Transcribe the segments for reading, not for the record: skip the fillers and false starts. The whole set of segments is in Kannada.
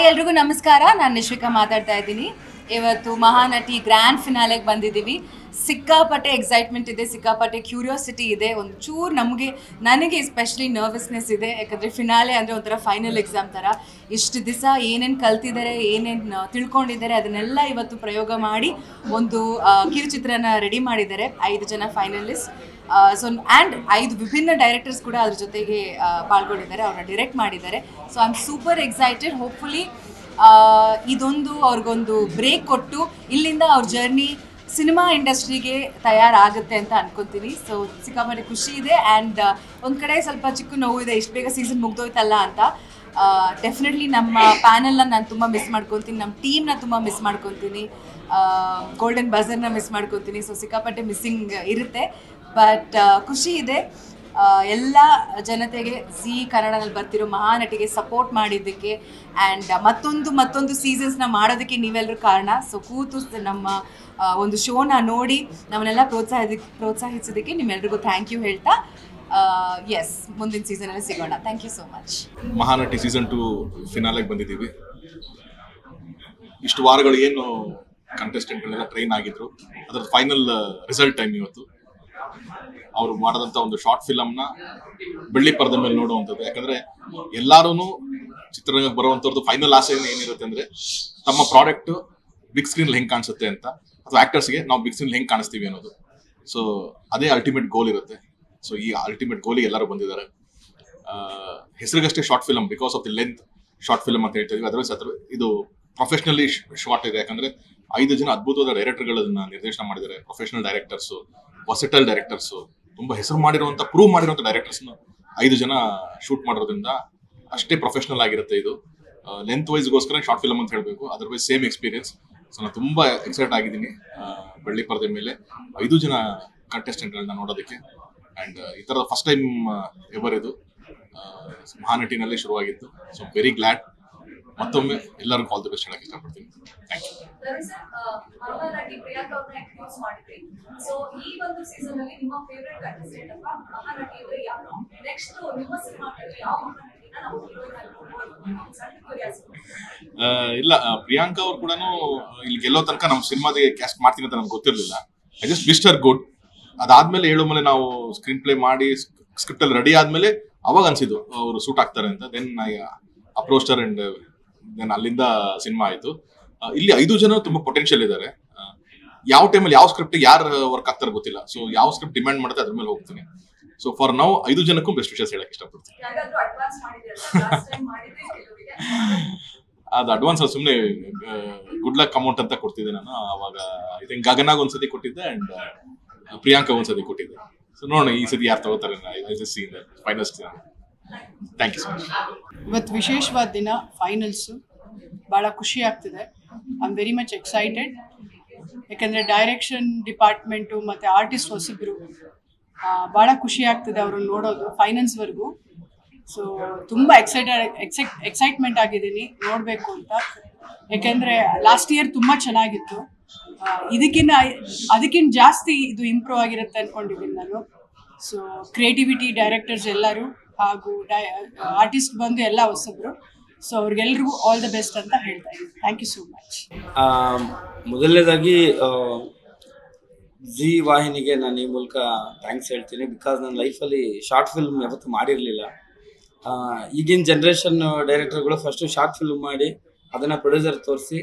ಎಲ್ರಿಗೂ ನಮಸ್ಕಾರ. ನಾನು ನಿಶ್ವಿಕಾ ಮಾತಾಡ್ತಾ ಇದ್ದೀನಿ. ಇವತ್ತು ಮಹಾನಟಿ ಗ್ರ್ಯಾಂಡ್ ಫಿನಾಲೆಗೆ ಬಂದಿದ್ದೀವಿ. ಸಿಕ್ಕಾಪಟ್ಟೆ ಎಕ್ಸೈಟ್ಮೆಂಟ್ ಇದೆ, ಸಿಕ್ಕಾಪಟ್ಟೆ ಕ್ಯೂರಿಯಾಸಿಟಿ ಇದೆ. ಒಂಚೂರು ನನಗೆ ಎಸ್ಪೆಷಲಿ ನರ್ವಸ್ನೆಸ್ ಇದೆ. ಯಾಕಂದರೆ ಫಿನಾಲೆ ಅಂದರೆ ಒಂಥರ ಫೈನಲ್ ಎಕ್ಸಾಮ್ ಥರ. ಇಷ್ಟು ದಿವಸ ಏನೇನು ಕಲ್ತಿದ್ದಾರೆ, ಏನೇನು ತಿಳ್ಕೊಂಡಿದ್ದಾರೆ ಅದನ್ನೆಲ್ಲ ಇವತ್ತು ಪ್ರಯೋಗ ಮಾಡಿ ಒಂದು ಕಿರುಚಿತ್ರನ ರೆಡಿ ಮಾಡಿದ್ದಾರೆ. 5 ಜನ ಫೈನಲಿಸ್ಟ್. ಸೊ ಆ್ಯಂಡ್ 5 ವಿಭಿನ್ನ ಡೈರೆಕ್ಟರ್ಸ್ ಕೂಡ ಅದ್ರ ಜೊತೆಗೆ ಪಾಲ್ಗೊಂಡಿದ್ದಾರೆ, ಅವ್ರನ್ನ ಡೈರೆಕ್ಟ್ ಮಾಡಿದ್ದಾರೆ. So I am super excited. Hopefully ಇದೊಂದು ಅವ್ರಿಗೊಂದು ಬ್ರೇಕ್ ಕೊಟ್ಟು ಇಲ್ಲಿಂದ ಅವ್ರ ಜರ್ನಿ ಸಿನಿಮಾ ಇಂಡಸ್ಟ್ರಿಗೆ ತಯಾರಾಗುತ್ತೆ ಅಂತ ಅನ್ಕೊತೀನಿ. ಸೊ ಸಿಕ್ಕಾಪಟ್ಟೆ ಖುಷಿ ಇದೆ. ಆ್ಯಂಡ್ ಒಂದು ಕಡೆ ಸ್ವಲ್ಪ ಚಿಕ್ಕ ನೋವು ಇದೆ, ಇಷ್ಟು ಬೇಗ ಸೀಸನ್ ಮುಗ್ದೋಯ್ತಲ್ಲ ಅಂತ. ಡೆಫಿನೆಟ್ಲಿ ನಮ್ಮ ಪ್ಯಾನಲ್ನ ನಾನು ತುಂಬ ಮಿಸ್ ಮಾಡ್ಕೊತೀನಿ, ನಮ್ಮ ಟೀಮ್ನ ತುಂಬ ಮಿಸ್ ಮಾಡ್ಕೊತೀನಿ, ಗೋಲ್ಡನ್ ಬಜರ್ನ ಮಿಸ್ ಮಾಡ್ಕೊತೀನಿ. ಸೊ ಸಿಕ್ಕಾಪಟ್ಟೆ ಮಿಸ್ಸಿಂಗ್ ಇರುತ್ತೆ. ಬಟ್ ಖುಷಿ ಇದೆ ಎಲ್ಲ ಜನತೆಗೆ ಝೀ ಕನ್ನಡದಲ್ಲಿ ಬರ್ತಿರೋ ಮಹಾನಟಿಗೆ ಸಪೋರ್ಟ್ ಮಾಡಿದ್ದಕ್ಕೆ. ಆ್ಯಂಡ್ ಮತ್ತೊಂದು ಸೀಸನ್ಸ್ನ ಮಾಡೋದಕ್ಕೆ ನೀವೆಲ್ಲರೂ ಕಾರಣ. ಸೊ ಕೂತು ನಮ್ಮ ಒಂದು ಶೋನ ನೋಡಿ ನಮ್ಮನ್ನೆಲ್ಲ ಪ್ರೋತ್ಸಾಹಿಸೋದಕ್ಕೆ ನಿಮ್ಮೆಲ್ರಿಗೂ ಥ್ಯಾಂಕ್ ಯು ಹೇಳ್ತಾ ಎಸ್ ಮುಂದಿನ ಸೀಸನಲ್ಲಿ ಸಿಗೋಣ. Thank you so much. Mahanati season 2 ಫಿನಾಲೆಗೆ ಬಂದಿದ್ದೀವಿ. ಇಷ್ಟು ವಾರಗಳು ಏನು ಕಂಟೆಸ್ಟೆಂಟ್ಗಳೆಲ್ಲ ಟ್ರೈನ್ ಆಗಿದ್ರು, ಅದರ ಫೈನಲ್ ರಿಸಲ್ಟ್ ಟೈಮ್ ಇವತ್ತು. ಅವರು ಮಾಡಿದಂಥ ಒಂದು ಶಾರ್ಟ್ ಫಿಲಮ್ನ ಬೆಳ್ಳಿ ಪರದೆ ಮೇಲೆ ನೋಡುವಂಥದ್ದು. ಯಾಕಂದರೆ ಎಲ್ಲರೂ ಚಿತ್ರರಂಗಕ್ಕೆ ಬರುವಂಥವ್ರದ್ದು ಫೈನಲ್ ಆಸೆ ಏನಿರುತ್ತೆ ಅಂದರೆ ತಮ್ಮ ಪ್ರಾಡಕ್ಟ್ ಬಿಗ್ ಸ್ಕ್ರೀನಲ್ಲಿ ಹೆಂಗೆ ಕಾಣಿಸುತ್ತೆ ಅಂತ, ಅಥವಾ ಆ್ಯಕ್ಟರ್ಸ್ಗೆ ನಾವು ಬಿಗ್ ಸ್ಕ್ರೀನ್ ಹೆಂಗೆ ಕಾಣಿಸ್ತೀವಿ ಅನ್ನೋದು. ಸೊ ಅದೇ ಅಲ್ಟಿಮೇಟ್ ಗೋಲ್ ಇರುತ್ತೆ. ಸೊ ಈ ಅಲ್ಟಿಮೇಟ್ ಗೋಲಿಗೆ ಎಲ್ಲರೂ ಬಂದಿದ್ದಾರೆ. ಹೆಸರಿಗಷ್ಟೇ short film, because of the length short film ಅಂತ ಹೇಳ್ತಿದ್ವಿ. ಅದರ್ವೈಸ್ ಇದು ಪ್ರೊಫೆಷನಲಿ ಶಾರ್ಟ್ ಇದೆ. ಯಾಕಂದರೆ 5 ಜನ ಅದ್ಭುತವಾದ ಡೈರೆಕ್ಟರ್ಗಳನ್ನ ನಿರ್ದೇಶನ ಮಾಡಿದ್ದಾರೆ. ಪ್ರೊಫೆಷನಲ್ ಡೈರೆಕ್ಟರ್ಸು, ವರ್ಸಟೈಲ್ ಡೈರೆಕ್ಟರ್ಸು, ತುಂಬ ಹೆಸರು ಮಾಡಿರುವಂಥ, ಪ್ರೂವ್ ಮಾಡಿರುವಂಥ ಡೈರೆಕ್ಟರ್ಸ್ನ 5 ಜನ ಶೂಟ್ ಮಾಡಿರೋದ್ರಿಂದ ಅಷ್ಟೇ ಪ್ರೊಫೆಷನಲ್ ಆಗಿರುತ್ತೆ ಇದು. ಲೆಂತ್ ವೈಸ್ಗೋಸ್ಕರ ಶಾರ್ಟ್ ಫಿಲಮ್ ಅಂತ ಹೇಳಬೇಕು. Otherwise same experience. ಸೊ ನಾನು ತುಂಬ ಎಕ್ಸೈಟ್ ಆಗಿದ್ದೀನಿ ಬೆಳ್ಳಿ ಪರದೆ ಮೇಲೆ 5 ಜನ ಕಂಟೆಸ್ಟೆಂಟ್ಗಳನ್ನ ನೋಡೋದಕ್ಕೆ. ಆ್ಯಂಡ್ ಈ ಥರದ ಫಸ್ಟ್ ಟೈಮ್ ಎವರ್ ಇದು ಮಹಾನಟಿನಲ್ಲಿ ಶುರುವಾಗಿತ್ತು. So very glad. ಮತ್ತೊಮ್ಮೆ ಎಲ್ಲರಿಗೂ ಆಲ್ ದಿ ಬೆಸ್ಟ್ ಹೇಳಕ್ಕೆ ಇಷ್ಟಪಡ್ತೀನಿ. Thank you. ಇಲ್ಲ, ಪ್ರಿಯಾಂಕಾ ಅವ್ರು ಕೂಡ ಇಲ್ಲಿ ಗೆಲ್ಲೋ ತನಕ ನಮ್ಮ ಸಿನಿಮಾದಿಗೆ ಕ್ಯಾಸ್ಟ್ ಮಾಡ್ತೀನಿ ಅಂತ ನಮ್ಗೆ ಗೊತ್ತಿರಲಿಲ್ಲ. I just wished her good. ಅದಾದ್ಮೇಲೆ 7 ಮೇಲೆ ನಾವು ಸ್ಕ್ರೀನ್ ಪ್ಲೇ ಮಾಡಿ ಸ್ಕ್ರಿಪ್ಟ್ ಅಲ್ಲಿ ರೆಡಿ ಆದ್ಮೇಲೆ ಅವಾಗ ಅನ್ಸಿದ್ದು ಅವರು ಸೂಟ್ ಆಗ್ತಾರೆ ಅಂತ. Then I approached her and then ಅಲ್ಲಿಂದ ಸಿನಿಮಾ ಆಯಿತು. ಇಲ್ಲಿ 5 ಜನ ತುಂಬಾ ಪೊಟೆನ್ಷಿಯಲ್ ಇದ್ದಾರೆ. ಯಾವ ಟೈಮಲ್ಲಿ ಯಾವ ಸ್ಕ್ರಿಪ್ಟ್ ಯಾರು ವರ್ಕ್ ಆಗ್ತಾರೆ ಗೊತ್ತಿಲ್ಲ. ಸೊ ಯಾವ ಸ್ಕ್ರಿಪ್ಟ್ ಡಿಮ್ಯಾಂಡ್ ಮಾಡುತ್ತೆ ಅದ್ರ ಮೇಲೆ ಹೋಗ್ತೀನಿ. ಸೊ ಫಾರ್ ನೌ 5 ಜನಕ್ಕೂ ಬೆಸ್ಟ್ ವಿಷಯಸ್ ಹೇಳಕ್ ಇಷ್ಟಪಡ್ತೀನಿ. ಅದು ಅಡ್ವಾನ್ಸ್ ಸುಮ್ಮನೆ ಗುಡ್ ಲಕ್ ಅಮೌಂಟ್ ಅಂತ ಕೊಡ್ತಿದ್ದೆ ನಾನು. ಅವಾಗ ಐ ಥಿಂಕ್ ಗಗನಾಗ್ ಒಂದ್ಸತಿ ಕೊಟ್ಟಿದ್ದೆ ಅಂಡ್ ಪ್ರಿಯಾಂಕಾ ಒಂದ್ಸತಿ ಕೊಟ್ಟಿದ್ದೆ. ಸೊ ನೋಡೋಣ ಈ ಸತಿ ಯಾರು ತಗೋತಾರೆ. Finals. Thank you so much. ಇವತ್ತು ವಿಶೇಷವಾದ ದಿನ, ಫೈನಲ್ಸು. ಭಾಳ ಖುಷಿ ಆಗ್ತಿದೆ. I am very much excited. ಯಾಕಂದರೆ ಡೈರೆಕ್ಷನ್ ಡಿಪಾರ್ಟ್ಮೆಂಟು ಮತ್ತು ಆರ್ಟಿಸ್ಟ್ ಹೊಸಬ್ರು, ಭಾಳ ಖುಷಿ ಆಗ್ತಿದೆ ಅವ್ರನ್ನ ನೋಡೋದು ಫೈನಲ್ಸ್ವರೆಗೂ. ಸೊ ತುಂಬ ಎಕ್ಸೈಟ್ಮೆಂಟ್ ಆಗಿದ್ದೀನಿ ನೋಡಬೇಕು ಅಂತ. ಯಾಕೆಂದರೆ ಲಾಸ್ಟ್ ಇಯರ್ ತುಂಬ ಚೆನ್ನಾಗಿತ್ತು. ಅದಕ್ಕಿಂತ ಜಾಸ್ತಿ ಇದು ಇಂಪ್ರೂವ್ ಆಗಿರುತ್ತೆ ಅಂದ್ಕೊಂಡಿದ್ದೀನಿ ನಾನು. ಸೊ ಕ್ರಿಯೇಟಿವಿಟಿ, ಡೈರೆಕ್ಟರ್ಸ್ ಎಲ್ಲರೂ ಹಾಗೂ ಆರ್ಟಿಸ್ಟ್ ಬಂದು ಎಲ್ಲ ಹೊಸಬ್ರು. ಸೊ ಅವ್ರಿಗೆಲ್ರಿಗೂ ಆಲ್ ದ ಬೆಸ್ಟ್ ಅಂತ ಹೇಳ್ತಾ ಇದ್ದೀನಿ. Thank you so much. ಮೊದಲನೇದಾಗಿ ಜಿ ವಾಹಿನಿಗೆ ನಾನು ಈ ಮೂಲಕ ಥ್ಯಾಂಕ್ಸ್ ಹೇಳ್ತೀನಿ. ಬಿಕಾಸ್ ನನ್ನ ಲೈಫಲ್ಲಿ ಶಾರ್ಟ್ ಫಿಲ್ಮ್ ಯಾವತ್ತೂ ಮಾಡಿರಲಿಲ್ಲ. ಈಗಿನ ಜನ್ರೇಷನ್ ಡೈರೆಕ್ಟರ್ಗಳು ಫಸ್ಟು ಶಾರ್ಟ್ ಫಿಲ್ಮ್ ಮಾಡಿ ಅದನ್ನು ಪ್ರೊಡ್ಯೂಸರ್ ತೋರಿಸಿ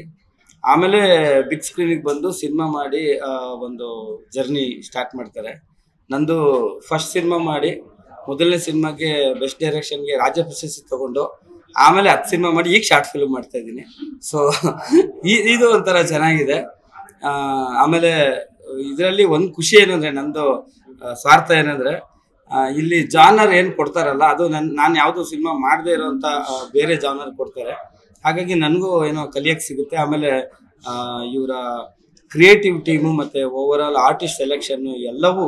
ಆಮೇಲೆ ಬಿಗ್ ಸ್ಕ್ರೀನಿಗೆ ಬಂದು ಸಿನಿಮಾ ಮಾಡಿ ಒಂದು ಜರ್ನಿ ಸ್ಟಾರ್ಟ್ ಮಾಡ್ತಾರೆ. ನಂದು ಫಸ್ಟ್ ಸಿನಿಮಾ ಮಾಡಿ ಮೊದಲನೇ ಸಿನಿಮಾಗೆ ಬೆಸ್ಟ್ ಡೈರೆಕ್ಷನ್ಗೆ ರಾಜ್ಯ ಪ್ರಶಸ್ತಿ ತೊಗೊಂಡು ಆಮೇಲೆ 10 ಸಿನಿಮಾ ಮಾಡಿ ಈಗ ಶಾರ್ಟ್ ಫಿಲ್ಮ್ ಮಾಡ್ತಾ ಇದ್ದೀನಿ. ಸೊ ಇದು ಒಂಥರ ಚೆನ್ನಾಗಿದೆ. ಆಮೇಲೆ ಇದರಲ್ಲಿ ಒಂದು ಖುಷಿ ಏನಂದರೆ, ನಂದು ಸ್ವಾರ್ಥ ಏನಂದರೆ, ಇಲ್ಲಿ ಜಾನರ್ ಏನು ಕೊಡ್ತಾರಲ್ಲ ಅದು ನಾನು ಯಾವುದೋ ಸಿನಿಮಾ ಮಾಡದೇ ಇರೋಂಥ ಬೇರೆ ಜಾನರ್ ಕೊಡ್ತಾರೆ. ಹಾಗಾಗಿ ನನಗೂ ಏನೋ ಕಲಿಯೋಕ್ಕೆ ಸಿಗುತ್ತೆ. ಆಮೇಲೆ ಇವರ ಕ್ರಿಯೇಟಿವ್ ಟೀಮು ಮತ್ತು ಓವರ್ ಆಲ್ ಆರ್ಟಿಸ್ಟ್ ಸೆಲೆಕ್ಷನ್ನು ಎಲ್ಲವೂ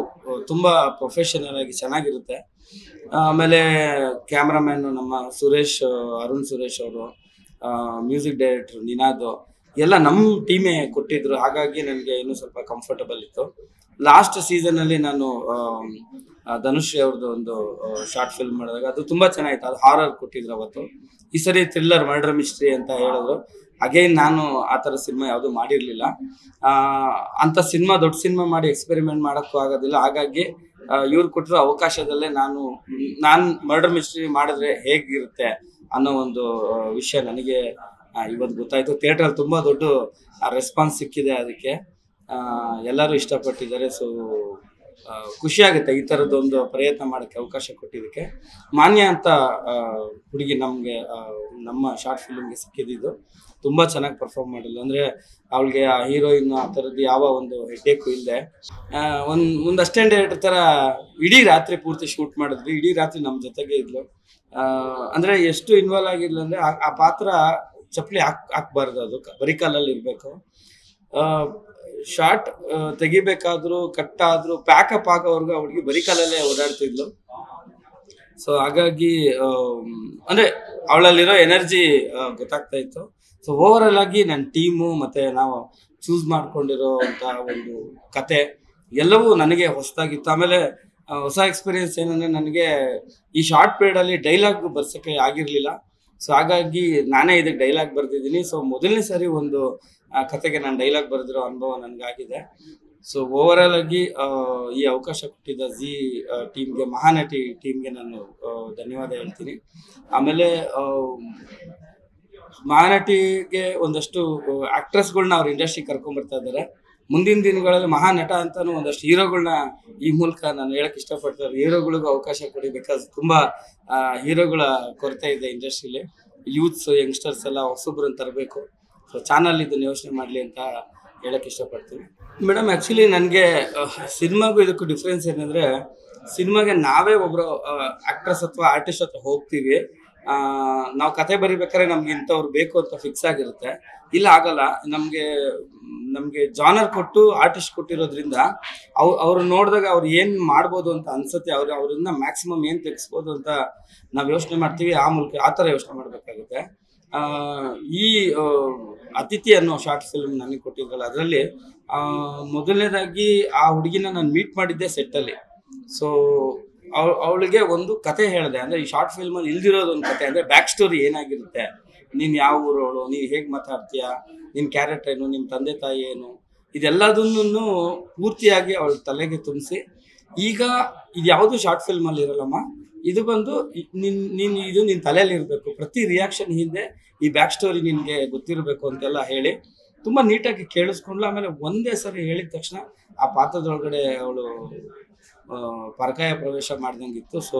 ತುಂಬ ಪ್ರೊಫೆಷನಲ್ ಆಗಿ ಚೆನ್ನಾಗಿರುತ್ತೆ. ಆಮೇಲೆ ಕ್ಯಾಮ್ರಾಮ್ಯಾನು ನಮ್ಮ ಅರುಣ್ ಸುರೇಶ್ ಅವರು, ಮ್ಯೂಸಿಕ್ ಡೈರೆಕ್ಟ್ರು ನಿನಾದ್ ಎಲ್ಲ ನಮ್ಮ ಟೀಮೇ ಕೊಟ್ಟಿದ್ರು. ಹಾಗಾಗಿ ನನಗೆ ಇನ್ನೂ ಸ್ವಲ್ಪ ಕಂಫರ್ಟಬಲ್ ಇತ್ತು. ಲಾಸ್ಟ್ ಸೀಸನಲ್ಲಿ ನಾನು ಧನುಶ್ರೀ ಅವ್ರದ್ದು ಒಂದು ಶಾರ್ಟ್ ಫಿಲ್ಮ್ ಮಾಡಿದಾಗ ಅದು ತುಂಬಾ ಚೆನ್ನಾಗಿತ್ತು. ಅದು ಹಾರರ್ ಕೊಟ್ಟಿದ್ರು ಅವತ್ತು. ಈ ಸರಿ ಥ್ರಿಲ್ಲರ್ ಮರ್ಡರ್ ಮಿಸ್ಟ್ರಿ ಅಂತ ಹೇಳಿದ್ರು. ಅಗೈನ್ ನಾನು ಆ ಥರ ಸಿನಿಮಾ ಯಾವುದು ಮಾಡಿರಲಿಲ್ಲ. ಅಂಥ ಸಿನಿಮಾ ದೊಡ್ಡ ಸಿನಿಮಾ ಮಾಡಿ ಎಕ್ಸ್ಪೆರಿಮೆಂಟ್ ಮಾಡೋಕ್ಕೂ ಆಗೋದಿಲ್ಲ. ಹಾಗಾಗಿ ಇವ್ರು ಕೊಟ್ಟಿರೋ ಅವಕಾಶದಲ್ಲೇ ನಾನು ಮರ್ಡರ್ ಮಿಸ್ಟ್ರಿ ಮಾಡಿದ್ರೆ ಹೇಗಿರುತ್ತೆ ಅನ್ನೋ ಒಂದು ವಿಷಯ ನನಗೆ ಇವತ್ತು ಗೊತ್ತಾಯಿತು. ಥಿಯೇಟ್ರಲ್ಲಿ ತುಂಬ ದೊಡ್ಡ ರೆಸ್ಪಾನ್ಸ್ ಸಿಕ್ಕಿದೆ. ಅದಕ್ಕೆ ಎಲ್ಲರೂ ಇಷ್ಟಪಟ್ಟಿದ್ದಾರೆ. ಸೊ ಖುಷಿ ಆಗುತ್ತೆ ಈ ಥರದ್ದೊಂದು ಪ್ರಯತ್ನ ಮಾಡೋಕ್ಕೆ ಅವಕಾಶ ಕೊಟ್ಟಿದ್ದಕ್ಕೆ. ಮಾನ್ಯ ಅಂತ ಹುಡುಗಿ ನಮಗೆ ನಮ್ಮ ಶಾರ್ಟ್ ಫಿಲ್ಮ್ಗೆ ಸಿಕ್ಕಿದ್ದು ತುಂಬ ಚೆನ್ನಾಗಿ ಪರ್ಫಾರ್ಮ್ ಮಾಡಿಲ್ಲ. ಅಂದರೆ ಅವಳಿಗೆ ಆ ಹೀರೋಯಿನ್ ಆ ಥರದ್ದು ಯಾವ ಒಂದು ಹೆಡ್ಡೇಕು ಇಲ್ಲದೆ ಒಂದು ಅಸಿಸ್ಟೆಂಟ್ ಡೈರೆಕ್ಟರ್ ಥರ ಇಡೀ ರಾತ್ರಿ ಪೂರ್ತಿ ಶೂಟ್ ಮಾಡಿದ್ವಿ. ಇಡೀ ರಾತ್ರಿ ನಮ್ಮ ಜೊತೆಗೆ ಇದ್ಲು. ಅಂದರೆ ಎಷ್ಟು ಇನ್ವಾಲ್ವ್ ಆಗಿಲ್ಲ ಅಂದರೆ ಆ ಪಾತ್ರ ಚಪ್ಪಲಿ ಹಾಕ್ಬಾರ್ದು, ಅದು ಬರೀ ಕಾಲಲ್ಲಿ ಇರಬೇಕು. ಶಾರ್ಟ್ ತೆಗಿಬೇಕಾದ್ರೂ ಕಟ್ಟಾದ್ರೂ ಪ್ಯಾಕಪ್ ಆಗೋವರೆಗೂ ಅವ್ರಿಗೆ ಬರೀ ಕಾಲಲ್ಲೇ ಓಡಾಡ್ತಿದ್ಲು. ಸೊ ಹಾಗಾಗಿ ಅಂದರೆ ಅವಳಲ್ಲಿರೋ ಎನರ್ಜಿ ಗೊತ್ತಾಗ್ತಾ ಇತ್ತು. ಸೊ ಓವರಾಲ್ ಆಗಿ ನನ್ನ ಟೀಮು ಮತ್ತು ನಾವು ಚೂಸ್ ಮಾಡ್ಕೊಂಡಿರೋ ಅಂಥ ಒಂದು ಕತೆ ಎಲ್ಲವೂ ನನಗೆ ಹೊಸದಾಗಿತ್ತು. ಆಮೇಲೆ ಹೊಸ ಎಕ್ಸ್ಪೀರಿಯನ್ಸ್ ಏನಂದರೆ ನನಗೆ ಈ ಶಾರ್ಟ್ ಪೀರಿಯಡಲ್ಲಿ ಡೈಲಾಗ್ ಬರ್ಸೋಕ್ಕೆ ಆಗಿರಲಿಲ್ಲ. ಸೊ ಹಾಗಾಗಿ ನಾನೇ ಇದಕ್ಕೆ ಡೈಲಾಗ್ ಬರೆದಿದ್ದೀನಿ. ಸೊ ಮೊದಲನೇ ಸಾರಿ ಒಂದು ಕತೆಗೆ ನಾನು ಡೈಲಾಗ್ ಬರೆದಿರೋ ಅನುಭವ ನನಗಾಗಿದೆ. ಸೊ ಓವರಾಲ್ ಆಗಿ ಈ ಅವಕಾಶ ಕೊಟ್ಟಿದ್ದ ಜಿ ಟೀಮ್ಗೆ, ಮಹಾನಟಿ ಟೀಮ್ಗೆ ನಾನು ಧನ್ಯವಾದ ಹೇಳ್ತೀನಿ. ಆಮೇಲೆ ಮಹಾನಟಿಗೆ ಒಂದಷ್ಟು ಆಕ್ಟ್ರೆಸ್ಗಳನ್ನ ಅವ್ರ ಇಂಡಸ್ಟ್ರಿ ಕರ್ಕೊಂಡ್ಬರ್ತಾ ಇದ್ದಾರೆ. ಮುಂದಿನ ದಿನಗಳಲ್ಲಿ ಮಹಾನಟ ಅಂತಾನು ಒಂದಷ್ಟು ಹೀರೋಗಳನ್ನ ಈ ಮೂಲಕ ನಾನು ಹೇಳಕ್ ಇಷ್ಟಪಡ್ತಾರೆ. ಹೀರೋಗಳಿಗೂ ಅವಕಾಶ ಕೊಡಿ. ಬಿಕಾಸ್ ತುಂಬಾ ಹೀರೋಗಳ ಕೊರತೆ ಇದೆ ಇಂಡಸ್ಟ್ರಿಲಿ. ಯೂತ್ಸ್ ಯಂಗ್ಸ್ಟರ್ಸ್ ಎಲ್ಲ ಹೊಸೊಬ್ರನ್ನ ತರಬೇಕು. ಸೊ ಚಾನಲ್ ಇದನ್ನ ಯೋಚನೆ ಮಾಡಲಿ ಅಂತ ಹೇಳಕ್ ಇಷ್ಟಪಡ್ತೀನಿ. ಮೇಡಮ್ ಆ್ಯಕ್ಚುಲಿ ನನಗೆ ಸಿನಿಮಾಗೂ ಇದಕ್ಕೂ ಡಿಫ್ರೆನ್ಸ್ ಏನಂದರೆ, ಸಿನಿಮಾಗೆ ನಾವೇ ಒಬ್ಬರು ಆ್ಯಕ್ಟ್ರೆಸ್ ಅಥವಾ ಆರ್ಟಿಸ್ಟ್ ಹತ್ರ ಹೋಗ್ತೀವಿ. ನಾವು ಕತೆ ಬರಿಬೇಕಾದ್ರೆ ನಮ್ಗೆ ಇಂಥವ್ರು ಬೇಕು ಅಂತ ಫಿಕ್ಸ್ ಆಗಿರುತ್ತೆ. ಇಲ್ಲ ಆಗಲ್ಲ. ನಮಗೆ ಜಾನರ್ ಕೊಟ್ಟು ಆರ್ಟಿಸ್ಟ್ ಕೊಟ್ಟಿರೋದ್ರಿಂದ ಅವ್ರು ನೋಡಿದಾಗ ಅವ್ರು ಏನು ಮಾಡ್ಬೋದು ಅಂತ ಅನ್ಸುತ್ತೆ. ಅವರಿಂದ ಮ್ಯಾಕ್ಸಿಮಮ್ ಏನು ತೆಗೆಸ್ಬೋದು ಅಂತ ನಾವು ಯೋಚನೆ ಮಾಡ್ತೀವಿ. ಆ ಮೂಲಕ ಆ ಥರ ಯೋಚನೆ ಮಾಡಬೇಕಾಗುತ್ತೆ. ಈ ಅತಿಥಿ ಅನ್ನೋ ಶಾರ್ಟ್ ಫಿಲ್ಮ್ ನನಗೆ ಕೊಟ್ಟಿದ್ರಲ್ಲ, ಅದರಲ್ಲಿ ಮೊದಲನೇದಾಗಿ ಆ ಹುಡುಗಿನ ನಾನು ಮೀಟ್ ಮಾಡಿದ್ದೆ ಸೆಟ್ಟಲ್ಲಿ. ಸೊ ಅವಳಿಗೆ ಒಂದು ಕತೆ ಹೇಳಿದೆ. ಅಂದರೆ ಈ ಶಾರ್ಟ್ ಫಿಲ್ಮಲ್ಲಿ ಇಲ್ದಿರೋದು ಒಂದು ಕತೆ, ಅಂದರೆ ಬ್ಯಾಕ್ ಸ್ಟೋರಿ ಏನಾಗಿರುತ್ತೆ, ನೀನು ಯಾವ ಊರೋಳು, ನೀನು ಹೇಗೆ ಮಾತಾಡ್ತೀಯ, ನಿನ್ನ ಕ್ಯಾರೆಕ್ಟರ್ ಏನು, ನಿಮ್ಮ ತಂದೆ ತಾಯಿ ಏನು, ಇದೆಲ್ಲದನ್ನು ಪೂರ್ತಿಯಾಗಿ ಅವಳ ತಲೆಗೆ ತುಂಬಿಸಿ, ಈಗ ಇದು ಯಾವುದು ಶಾರ್ಟ್ ಫಿಲ್ಮಲ್ಲಿ ಇರಲ್ಲಮ್ಮ, ಇದು ಬಂದು ಇದು ನಿನ್ನ ತಲೆಯಲ್ಲಿ ಇರಬೇಕು, ಪ್ರತಿ ರಿಯಾಕ್ಷನ್ ಹಿಂದೆ ಈ ಬ್ಯಾಕ್ ಸ್ಟೋರಿ ನಿನಗೆ ಗೊತ್ತಿರಬೇಕು ಅಂತೆಲ್ಲ ಹೇಳಿ ತುಂಬ ನೀಟಾಗಿ ಕೇಳಿಸ್ಕೊಂಡ್ಲು. ಆಮೇಲೆ ಒಂದೇ ಸರಿ ಹೇಳಿದ ತಕ್ಷಣ ಆ ಪಾತ್ರದೊಳಗಡೆ ಅವಳು ಪರಕಾಯ ಪ್ರವೇಶ ಮಾಡ್ದಂಗಿತ್ತು. ಸೊ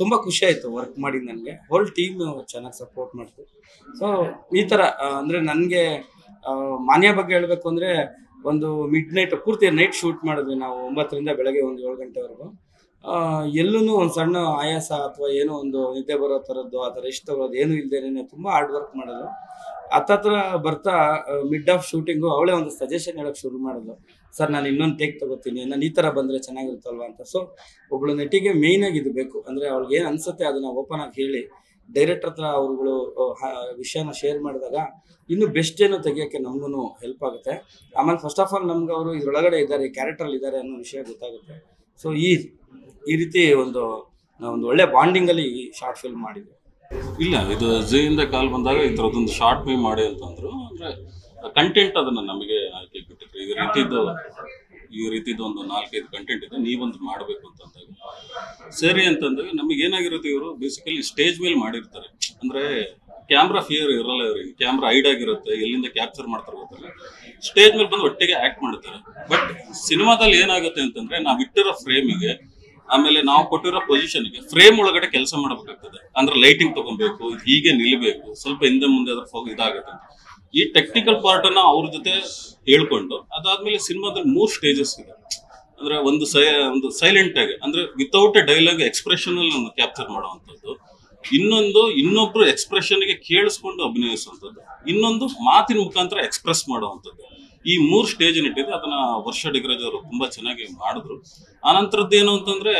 ತುಂಬ ಖುಷಿ ಆಯಿತು ವರ್ಕ್ ಮಾಡಿ. ನನಗೆ ಹೋಲ್ ಟೀಮ್ ಚೆನ್ನಾಗಿ ಸಪೋರ್ಟ್ ಮಾಡ್ತು. ಸೊ ಈ ಥರ ಅಂದರೆ ನನಗೆ ಮಾನ್ಯ ಬಗ್ಗೆ ಹೇಳಬೇಕು ಅಂದರೆ, ಒಂದು ಮಿಡ್ ನೈಟ್ ಪೂರ್ತಿ ನೈಟ್ ಶೂಟ್ ಮಾಡಿದ್ವಿ ನಾವು, 9ರಿಂದ ಬೆಳಗ್ಗೆ 7 ಗಂಟೆವರೆಗೂ. ಎಲ್ಲೂ ಒಂದು ಸಣ್ಣ ಆಯಾಸ ಅಥವಾ ಏನೋ ಒಂದು ನಿದ್ದೆ ಬರೋ ಥರದ್ದು ಆ ಥರ ಇಷ್ಟ ತಗೊಳ್ಳೋದು ಏನೂ ಇಲ್ಲದೇನೆ ತುಂಬ ಹಾರ್ಡ್ ವರ್ಕ್ ಮಾಡೋದು. ಹತ್ತತ್ರ ಬರ್ತಾ ಮಿಡ್ ಆಫ್ ಶೂಟಿಂಗು ಅವಳೇ ಒಂದು ಸಜೆಷನ್ ಹೇಳೋಕ್ಕೆ ಶುರು ಮಾಡಿದ್ಲು. ಸರ್ ನಾನು ಇನ್ನೊಂದು ಟೇಕ್ ತಗೋತೀನಿ, ನಾನು ಈ ಥರ ಬಂದರೆ ಚೆನ್ನಾಗಿರುತ್ತಲ್ವ ಅಂತ. ಸೊ ಒಬ್ಬಳು ನಟಿಗೆ ಮೇಯ್ನಾಗಿ ಇದು ಬೇಕು. ಅಂದರೆ ಅವ್ಳಿಗೆ ಏನು ಅನಿಸುತ್ತೆ ಅದನ್ನು ಓಪನ್ ಆಗಿ ಹೇಳಿ ಡೈರೆಕ್ಟರ್ ಹತ್ರ ಅವ್ರುಗಳು ವಿಷಯನ ಶೇರ್ ಮಾಡಿದಾಗ ಇನ್ನೂ ಬೆಸ್ಟ್ ಏನೋ ತೆಗಿಯೋಕ್ಕೆ ನಮಗೂ ಹೆಲ್ಪ್ ಆಗುತ್ತೆ. ಆಮೇಲೆ ಫಸ್ಟ್ ಆಫ್ ಆಲ್ ನಮ್ಗೆ ಅವರು ಇದರೊಳಗಡೆ ಇದ್ದಾರೆ, ಕ್ಯಾರೆಕ್ಟ್ರಲ್ಲಿ ಇದ್ದಾರೆ ಅನ್ನೋ ವಿಷಯ ಗೊತ್ತಾಗುತ್ತೆ. ಸೊ ಈ ರೀತಿ ಒಂದು ಒಳ್ಳೆ ಬಾಂಡಿಂಗಲ್ಲಿ ಈ ಶಾರ್ಟ್ ಫಿಲ್ಮ್ ಮಾಡಿದ್ವಿ. ಇಲ್ಲ, ಇದು ಜಿಯಿಂದ ಕಾಲ್ ಬಂದಾಗ ಈ ಥರದ್ದೊಂದು ಶಾರ್ಟ್ ಫಿಲ್ಮ್ ಮಾಡಿ ಅಂತಂದ್ರು. ಅಂದರೆ ಕಂಟೆಂಟ್ ಅದನ್ನು ನಮಗೆ ಆಯ್ಕೆ ಬಿಟ್ಟಿದ್ರು. ಈ ರೀತಿದ್ದು ಒಂದು 4-5 ಕಂಟೆಂಟ್ ಇದೆ, ನೀವೊಂದು ಮಾಡಬೇಕು ಅಂತಂದಾಗ ಸರಿ ಅಂತಂದಾಗ ನಮಗೆ ಏನಾಗಿರುತ್ತೆ, ಇವರು ಬೇಸಿಕಲಿ ಸ್ಟೇಜ್ ಮೇಲೆ ಮಾಡಿರ್ತಾರೆ. ಅಂದರೆ ಕ್ಯಾಮ್ರಾ ಫಿಯರ್ ಇರಲ್ಲ ಇವರಿಗೆ, ಕ್ಯಾಮ್ರಾ ಹೈಡ್ ಆಗಿರುತ್ತೆ, ಎಲ್ಲಿಂದ ಕ್ಯಾಪ್ಚರ್ ಮಾಡ್ತಾರೆ ಗೊತ್ತಲ್ಲ, ಸ್ಟೇಜ್ ಮೇಲೆ ಬಂದು ಒಟ್ಟಿಗೆ ಆ್ಯಕ್ಟ್ ಮಾಡ್ತಾರೆ. ಬಟ್ ಸಿನಿಮಾದಲ್ಲಿ ಏನಾಗುತ್ತೆ ಅಂತಂದರೆ, ನಾವು ಇಟ್ಟಿರೋ ಫ್ರೇಮಿಗೆ ಆಮೇಲೆ ನಾವು ಕೊಟ್ಟಿರೋ ಪೊಸಿಷನ್ಗೆ ಫ್ರೇಮ್ ಒಳಗಡೆ ಕೆಲಸ ಮಾಡಬೇಕಾಗ್ತದೆ. ಅಂದ್ರೆ ಲೈಟಿಂಗ್ ತಗೊಬೇಕು, ಹೀಗೆ ನಿಲ್ಬೇಕು, ಸ್ವಲ್ಪ ಹಿಂದೆ ಮುಂದೆ ಅದ್ರ ಇದಾಗುತ್ತೆ. ಈ ಟೆಕ್ನಿಕಲ್ ಪಾರ್ಟ್ ಅನ್ನ ಅವ್ರ ಜೊತೆ ಹೇಳ್ಕೊಂಡು ಅದಾದ್ಮೇಲೆ ಸಿನಿಮಾದಲ್ಲಿ 3 ಸ್ಟೇಜಸ್ ಇದೆ. ಅಂದ್ರೆ ಒಂದು ಸೈಲೆಂಟ್ ಆಗಿ, ಅಂದ್ರೆ ವಿತೌಟ್ ಎ ಡೈಲಾಗ್ ಎಕ್ಸ್ಪ್ರೆಷನ್ ಅಲ್ಲಿ ಒಂದು ಕ್ಯಾಪ್ಚರ್ ಮಾಡುವಂಥದ್ದು, ಇನ್ನೊಬ್ರು ಎಕ್ಸ್ಪ್ರೆಷನ್ಗೆ ಕೇಳಿಸ್ಕೊಂಡು ಅಭಿನಯಿಸುವಂಥದ್ದು, ಇನ್ನೊಂದು ಮಾತಿನ ಮುಖಾಂತರ ಎಕ್ಸ್ಪ್ರೆಸ್ ಮಾಡುವಂಥದ್ದು. ಈ 3 ಸ್ಟೇಜ್ ಇಟ್ಟಿದೆ. ಅದನ್ನ ವರ್ಷ ಡಿಗ್ರಜ್ ಅವರು ತುಂಬಾ ಚೆನ್ನಾಗಿ ಮಾಡಿದ್ರು. ಆನಂತರದ್ದು ಏನು ಅಂತಂದ್ರೆ,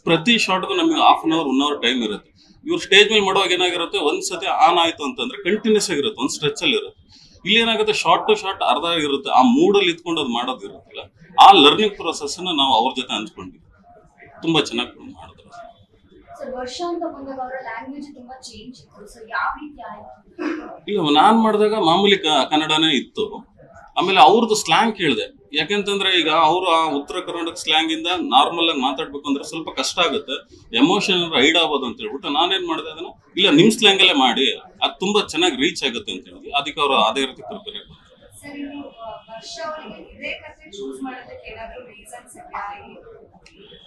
ಪ್ರತಿ ಶಾರ್ಟ್ಗೂ ನಮಗೆ 1/2 hour 1 hour ಟೈಮ್ ಇರುತ್ತೆ. ಇವ್ರು ಸ್ಟೇಜ್ ಮೇಲೆ ಮಾಡುವಾಗ ಏನಾಗಿರುತ್ತೆ, ಒಂದ್ಸತಿ ಆನ್ ಆಯ್ತು ಅಂತಂದ್ರೆ ಕಂಟಿನ್ಯೂಸ್ ಆಗಿರುತ್ತೆ, ಒಂದು ಸ್ಟ್ರೆಚ್ ಅಲ್ಲಿ ಇರುತ್ತೆ. ಇಲ್ಲಿ ಏನಾಗುತ್ತೆ, ಶಾರ್ಟ್ ಟು ಶಾರ್ಟ್ ಅರ್ಧ ಇರುತ್ತೆ. ಆ ಮೂಡಲ್ಲಿ ಇದ್ಕೊಂಡು ಅದು ಮಾಡೋದು ಇರುತ್ತಲ್ಲ, ಆ ಲರ್ನಿಂಗ್ ಪ್ರೊಸೆಸ್ ನಾವು ಅವ್ರ ಜೊತೆ ಹಂಚ್ಕೊಂಡಿದ್ವಿ. ತುಂಬ ಚೆನ್ನಾಗಿ ಮಾಡಿದ್ರು. ವರ್ಷ ಅಂತ ಬಂದಾಗ ಅವರ ಲ್ಯಾಂಗ್ವೇಜ್ ತುಂಬಾ ಚೇಂಜ್ ಇತ್ತು. ಸೊ ಯಾವ ರೀತಿ ಆಯ್ತು? ಇಲ್ಲ, ನಾನು ಮಾಡಿದಾಗ ಮಾಮೂಲಿ ಕನ್ನಡನೇ ಇತ್ತು. ಆಮೇಲೆ ಅವ್ರದ್ದು ಸ್ಲ್ಯಾಂಗ್ ಕೇಳಿದೆ. ಯಾಕೆಂತಂದ್ರೆ ಈಗ ಅವರು ಆ ಉತ್ತರ ಕರ್ನಾಟಕ ಸ್ಲ್ಯಾಂಗ್ ಇಂದ ನಾರ್ಮಲ್ ಆಗಿ ಮಾತಾಡ್ಬೇಕು ಅಂದ್ರೆ ಸ್ವಲ್ಪ ಕಷ್ಟ ಆಗುತ್ತೆ, ಎಮೋಷನ್ ರೈಡ್ ಆಗ್ಬೋದು ಅಂತ ಹೇಳ್ಬಿಟ್ಟು ನಾನೇನ್ ಮಾಡಿದೆ ಅದನ್ನ ಇಲ್ಲ ನಿಮ್ ಸ್ಲ್ಯಾಂಗ್ ಅಲ್ಲೇ ಮಾಡಿ, ಅದು ತುಂಬಾ ಚೆನ್ನಾಗಿ ರೀಚ್ ಆಗುತ್ತೆ ಅಂತ ಹೇಳಿದ್ವಿ. ಅದಕ್ಕೆ ಅವರು ಅದೇ ರೀತಿ ಪ್ರಿಪೇರ್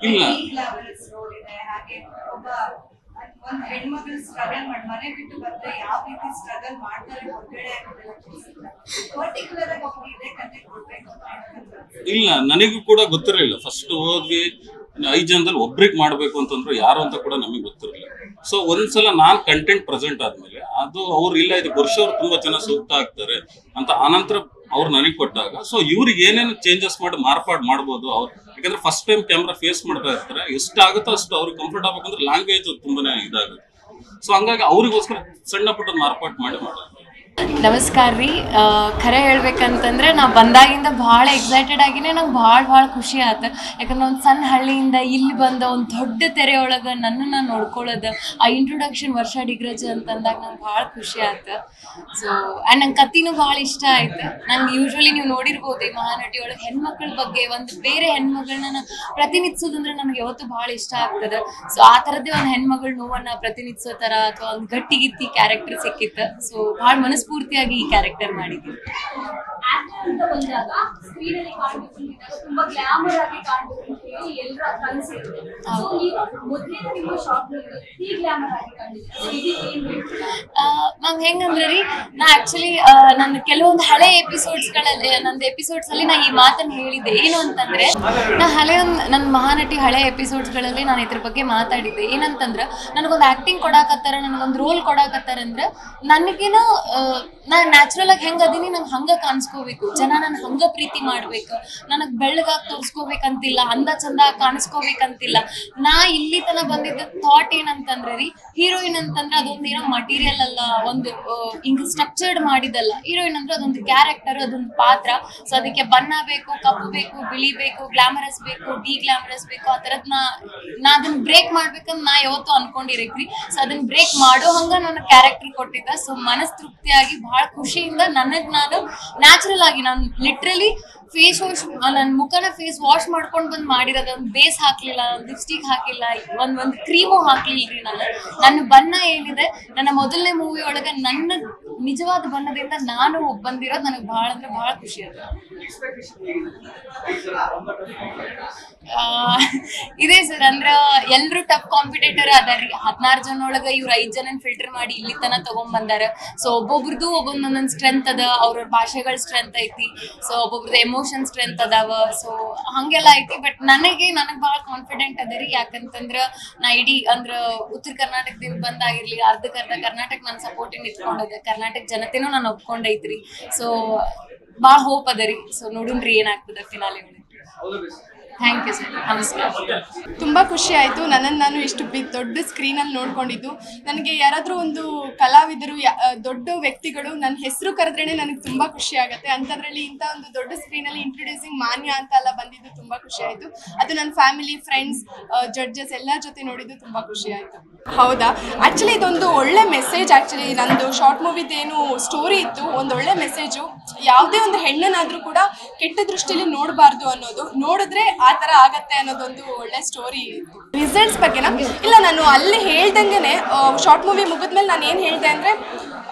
ಇಲ್ಲ. ಒಂದು ಹೆಣ್ಮಗಳು ಸ್ಟ್ರಗಲ್ ಮಾಡಿ ಮನೆ ಬಿಟ್ಟು ಬಂದ್ರೆ ಯಾವ ರೀತಿ ಸ್ಟ್ರಗಲ್ ಮಾಡ್ತಾರೆ ಹೊರಗಡೆ ಪರ್ಟಿಕ್ಯುಲರ್ ಆಗಿ ಅವ್ರಿಗೆ ಇದೇ ಕತೆ ಕೊಡ್ಬೇಕು ಅಂತ ಇಲ್ಲ, ನನಗೂ ಕೂಡ ಗೊತ್ತಿರಲಿಲ್ಲ. ಫಸ್ಟ್ ಹೋದ್ವಿ 5 ಜನದಲ್ಲಿ ಒಬ್ರಿಗೆ ಮಾಡ್ಬೇಕು ಅಂತಂದ್ರೆ ಯಾರು ಅಂತ ಕೂಡ ನಮಗೆ ಗೊತ್ತಿರಲಿಲ್ಲ. ಸೊ ಒಂದ್ಸಲ ನಾನ್ ಕಂಟೆಂಟ್ ಪ್ರೆಸೆಂಟ್ ಆದ್ಮೇಲೆ ಅದು ಅವ್ರು ಇಲ್ಲ ಇದು ವರ್ಷ ಅವ್ರು ತುಂಬಾ ಚೆನ್ನಾಗಿ ಸೂಕ್ತ ಆಗ್ತಾರೆ ಅಂತ ಆನಂತರ ಅವ್ರು ನನಗೆ ಕೊಟ್ಟಾಗ ಸೊ ಇವ್ರಿಗೆ ಏನೇನು ಚೇಂಜಸ್ ಮಾಡಿ ಮಾರ್ಪಾಡು ಮಾಡ್ಬೋದು ಅವ್ರು. ಯಾಕಂದ್ರೆ ಫಸ್ಟ್ ಟೈಮ್ ಕ್ಯಾಮ್ರಾ ಫೇಸ್ ಮಾಡ್ತಾ ಇರ್ತಾರೆ, ಎಷ್ಟಾಗುತ್ತೋ ಅಷ್ಟು ಅವ್ರಿಗೆ ಕಂಫರ್ಟ್ ಆಗ್ಬೇಕಂದ್ರೆ ಲ್ಯಾಂಗ್ವೇಜ್ ತುಂಬಾನೇ ಇದಾಗುತ್ತೆ. ಸೊ ಹಂಗಾಗಿ ಅವ್ರಿಗೋಸ್ಕರ ಸಣ್ಣ ಪುಟ್ಟ ಮಾರ್ಪಾಡು ಮಾಡಿ ಮಾಡೋದು. ನಮಸ್ಕಾರ ರೀ. ಖರೆ ಹೇಳ್ಬೇಕಂತಂದ್ರೆ ನಾ ಬಂದಾಗಿಂದ ಭಾಳ ಎಕ್ಸೈಟೆಡ್ ಆಗಿನೇ ನಂಗೆ ಭಾಳ ಖುಷಿ ಆಯ್ತು. ಯಾಕಂದ್ರೆ ಒಂದು ಸಣ್ಣ ಹಳ್ಳಿಯಿಂದ ಇಲ್ಲಿ ಬಂದ ಒಂದು ದೊಡ್ಡ ತೆರೆಯೊಳಗೆ ನನ್ನನ್ನು ನೋಡ್ಕೊಳ್ಳೋದು, ಆ ಇಂಟ್ರೊಡಕ್ಷನ್ ವರ್ಷ ಡಿಗ್ರಜ್ ಅಂತಂದಾಗ ನಂಗೆ ಭಾಳ ಖುಷಿ ಆಯ್ತು. ಸೊ ಆ್ಯಂಡ್ ನಂಗೆ ಕತ್ತಿನೂ ಭಾಳ ಇಷ್ಟ ಆಯ್ತು. ನಂಗೆ ಯೂಶ್ವಲಿ ನೀವು ನೋಡಿರ್ಬೋದು ಈ ಮಹಾನಟಿ ಒಳಗೆ ಹೆಣ್ಮಕ್ಳ ಬಗ್ಗೆ ಒಂದು ಬೇರೆ ಹೆಣ್ಮಗಳನ್ನ ಪ್ರತಿನಿಧಿಸೋದಂದ್ರೆ ನನಗೆ ಯಾವತ್ತೂ ಭಾಳ ಇಷ್ಟ ಆಗ್ತದೆ. ಸೊ ಆ ಥರದ್ದೇ ಒಂದು ಹೆಣ್ಮಗಳ ನೋವನ್ನು ಪ್ರತಿನಿಧಿಸೋ ಥರ ಅಥವಾ ಒಂದು ಗಟ್ಟಿಗಿತ್ತಿ ಕ್ಯಾರೆಕ್ಟರ್ ಸಿಕ್ಕಿತ್ತು. ಸೊ ಭಾಳ ಮನಸ್ಫೂರ್ತಿಯಾಗಿ ಈ ಕ್ಯಾರೆಕ್ಟರ್ ಮಾಡಿದ್ದೀನಿ. ಅಂತ ಬಂದಾಗ ಸ್ಕ್ರೀನ್ ಅಲ್ಲಿ ಕಾಣಬೇಕು ಅಂತಿದ್ದಾಗ ತುಂಬಾ ಗ್ಲಾಮರ್ ಆಗಿ ಕಾಣಬೇಕು ಅಂತ ಹೇಳಿ ಎಲ್ಲರ ಕನಸು ಇರುತ್ತೆ. ಸೊ ಈಗ ಮೊದಲಿನ ನಿಮ್ಮ ಶಾರ್ಟ್ ನಲ್ಲಿ ಈ ಗ್ಲಾಮರ್ ಆಗಿ ಕಾಣಿದೆ. ನಂಗೆ ಹೆಂಗಂದ್ರೆ ರೀ, ನಾ ಆಕ್ಚುಲಿ ನನ್ನ ಕೆಲವೊಂದು ಹಳೆ ಎಪಿಸೋಡ್ಸ್ಗಳಲ್ಲಿ ನಂದು ಎಪಿಸೋಡ್ಸಲ್ಲಿ ನಾ ಈ ಮಾತನ್ನು ಹೇಳಿದ್ದೆ. ಏನು ಅಂತಂದ್ರೆ ನಾ ನನ್ನ ಮಹಾನಟಿ ಹಳೆ ಎಪಿಸೋಡ್ಸ್ಗಳಲ್ಲಿ ನಾನು ಇದ್ರ ಬಗ್ಗೆ ಮಾತಾಡಿದ್ದೆ. ಏನಂತಂದ್ರೆ ನನಗೊಂದು ಆ್ಯಕ್ಟಿಂಗ್ ಕೊಡಾಕತ್ತಾರ, ನನಗೊಂದು ರೋಲ್ ಕೊಡಾಕತ್ತಾರಂದ್ರೆ ನನಗೇನ ನಾನು ನ್ಯಾಚುರಲ್ ಆಗಿ ಹೆಂಗೆ ಅದೀನಿ ನಂಗೆ ಹಂಗೆ ಕಾಣಿಸ್ಕೋಬೇಕು, ಜನ ನನ್ನ ಹಂಗೆ ಪ್ರೀತಿ ಮಾಡ್ಬೇಕು, ನನಗೆ ಬೆಳ್ಳಗಾಗಿ ತೋರಿಸ್ಕೋಬೇಕಂತಿಲ್ಲ, ಅಂದ ಚಂದ ಕಾಣಿಸ್ಕೋಬೇಕಂತಿಲ್ಲ. ನಾ ಇಲ್ಲಿ ತನಕ ಬಂದಿದ್ದ ಥಾಟ್ ಏನಂತಂದ್ರೆ ರೀ, ಹೀರೋಯಿನ್ ಅಂತಂದ್ರೆ ಅದೊಂದು ಏನೋ ಮಟೀರಿಯಲ್ ಅಲ್ಲ, ಒಂದು ಹಿಂಗೆ ಸ್ಟ್ರಕ್ಚರ್ಡ್ ಮಾಡಿದಲ್ಲ. ಹೀರೋಯಿನ್ ಅಂದ್ರೆ ಅದೊಂದು ಕ್ಯಾರೆಕ್ಟರ್, ಅದೊಂದು ಪಾತ್ರ. ಸೊ ಅದಕ್ಕೆ ಬಣ್ಣ ಬೇಕು, ಕಪ್ಪು ಬೇಕು, ಬಿಳಿ ಬೇಕು, ಗ್ಲಾಮರಸ್ ಬೇಕು, ಡಿ ಗ್ಲಾಮರಸ್ ಬೇಕು. ಆ ಥರದ್ದು ನಾ ಅದನ್ನ ಬ್ರೇಕ್ ಮಾಡ್ಬೇಕಂತ ನಾ ಯಾವತ್ತೂ ಅನ್ಕೊಂಡಿರೇಕ್ರಿ. ಸೊ ಅದನ್ನ ಬ್ರೇಕ್ ಮಾಡೋ ಹಂಗ ನನ್ನ ಕ್ಯಾರೆಕ್ಟರ್ ಕೊಟ್ಟಿದ್ದ. ಸೊ ಮನಸ್ತೃಪ್ತಿಯಾಗಿ ಭಾಳ ಖುಷಿಯಿಂದ ನನಗೆ ನಾನು ನ್ಯಾಚುರಲ್ ಆಗಿ ನಾನು ಲಿಟ್ರಲಿ ಫೇಸ್ ವಾಶ್, ನನ್ನ ಮುಖನ ಫೇಸ್ ವಾಶ್ ಮಾಡ್ಕೊಂಡು ಬಂದು ಮಾಡಿರೋದು. ಒಂದು ಬೇಸ್ ಹಾಕ್ಲಿಲ್ಲ, ಒಂದು ಲಿಪ್ಸ್ಟಿಕ್ ಹಾಕಿಲ್ಲ, ಒಂದು ಕ್ರೀಮು ಹಾಕ್ಲಿಲ್ರಿ. ನನ್ನ ಬಣ್ಣ ಏನಿದೆ ನನ್ನ ಮೊದಲನೇ ಮೂವಿ ಒಳಗೆ ನನ್ನ ನಿಜವಾದ ಬಣ್ಣದಿಂದ ನಾನು ಬಂದಿರೋದು ನನಗೆ ಭಾಳ ಅಂದ್ರೆ ಭಾಳ ಖುಷಿ ಆಗುತ್ತೆ. ಇದೆ ಸರ್, ಅಂದ್ರೆ ಎಲ್ರು ಟಫ್ ಕಾಂಪಿಟೇಟರ್ ಅದಾರ್ರಿ. 16 ಜನ ಒಳಗೆ ಇವ್ರು 5 ಜನ ಫಿಲ್ಟರ್ ಮಾಡಿ ಇಲ್ಲಿ ತನ ತಗೊಂಡ್ಬಂದಾರ. ಸೊ ಒಬ್ಬೊಬ್ರದ್ದು ಒಂದೊಂದೊಂದು ಸ್ಟ್ರೆಂತ್ ಅದ, ಅವ್ರವ್ರ ಭಾಷೆಗಳ ಸ್ಟ್ರೆಂತ್ ಐತಿ. ಸೊ ಒಬ್ಬೊಬ್ರದ್ದು ಎಮೋಷನ್ ಸ್ಟ್ರೆಂತ್ ಅದಾವ. ಸೊ ಹಂಗೆಲ್ಲ ಐತಿ. ಬಟ್ ನನಗೆ ಭಾಳ ಕಾನ್ಫಿಡೆಂಟ್ ಅದ ರೀ. ಯಾಕಂತಂದ್ರ ನಾ ಇಡೀ ಅಂದ್ರ ಉತ್ತರ ಕರ್ನಾಟಕದಿಂದ ಬಂದಾಗಿರ್ಲಿ, ಅರ್ಧ ಕರ್ನಾಟಕ ನನ್ನ ಸಪೋರ್ಟಿಂಗ್ ನಿಂತ್ಕೊಂಡದ, ಕರ್ನಾಟಕ ಜನತೆನೂ ನಾನು ಒಪ್ಕೊಂಡೈತ್ರಿ. ಸೊ ಭಾಳ ಹೋಪ್ ಅದ ರೀ. ಸೊ ನೋಡುನ್ರಿ ಏನಾಗ್ತದೆ ಫಿನಾಲೆ ಒಳಗೆ. Thank you sir. ನಮಸ್ಕಾರ. ತುಂಬ ಖುಷಿ ಆಯಿತು. ನನ್ನನ್ನು ನಾನು ಇಷ್ಟು ದೊಡ್ಡ ಸ್ಕ್ರೀನಲ್ಲಿ ನೋಡ್ಕೊಂಡಿದ್ದು. ನನಗೆ ಯಾರಾದರೂ ಒಂದು ಕಲಾವಿದರು, ದೊಡ್ಡ ವ್ಯಕ್ತಿಗಳು ನನ್ನ ಹೆಸರು ಕರೆದ್ರೇ ನನಗೆ ತುಂಬ ಖುಷಿ ಆಗುತ್ತೆ. ಅಂಥದ್ರಲ್ಲಿ ಇಂಥ ಒಂದು ದೊಡ್ಡ ಸ್ಕ್ರೀನಲ್ಲಿ ಇಂಟ್ರೊಡ್ಯೂಸಿಂಗ್ ಮಾನ್ಯ ಅಂತ ಎಲ್ಲ ಬಂದಿದ್ದು ತುಂಬ ಖುಷಿ ಆಯಿತು. ಅದು ನನ್ನ ಫ್ಯಾಮಿಲಿ, ಫ್ರೆಂಡ್ಸ್, ಜಡ್ಜಸ್ ಎಲ್ಲರ ಜೊತೆ ನೋಡಿದ್ದು ತುಂಬ ಖುಷಿ ಆಯಿತು. ಹೌದಾ, ಆ್ಯಕ್ಚುಲಿ ಇದೊಂದು ಒಳ್ಳೆ ಮೆಸೇಜ್. ಆ್ಯಕ್ಚುಲಿ ನಂದು ಶಾರ್ಟ್ ಮೂವಿದೇನು ಸ್ಟೋರಿ ಇತ್ತು, ಒಂದು ಒಳ್ಳೆ ಮೆಸೇಜು. ಯಾವುದೇ ಒಂದು ಹೆಣ್ಣನ್ನಾದರೂ ಕೂಡ ಕೆಟ್ಟ ದೃಷ್ಟಿಯಲ್ಲಿ ನೋಡಬಾರ್ದು ಅನ್ನೋದು, ನೋಡಿದ್ರೆ ಆ ಥರ ಆಗತ್ತೆ ಅನ್ನೋದೊಂದು ಒಳ್ಳೆ ಸ್ಟೋರಿ ಇತ್ತು. ರಿಸಲ್ಟ್ಸ್ ಬಗ್ಗೆನಾ? ಇಲ್ಲ, ನಾನು ಅಲ್ಲಿ ಹೇಳ್ದಂಗೆ ಶಾರ್ಟ್ ಮೂವಿ ಮುಗಿದ್ಮೇಲೆ ನಾನು ಏನು ಹೇಳಿದೆ ಅಂದರೆ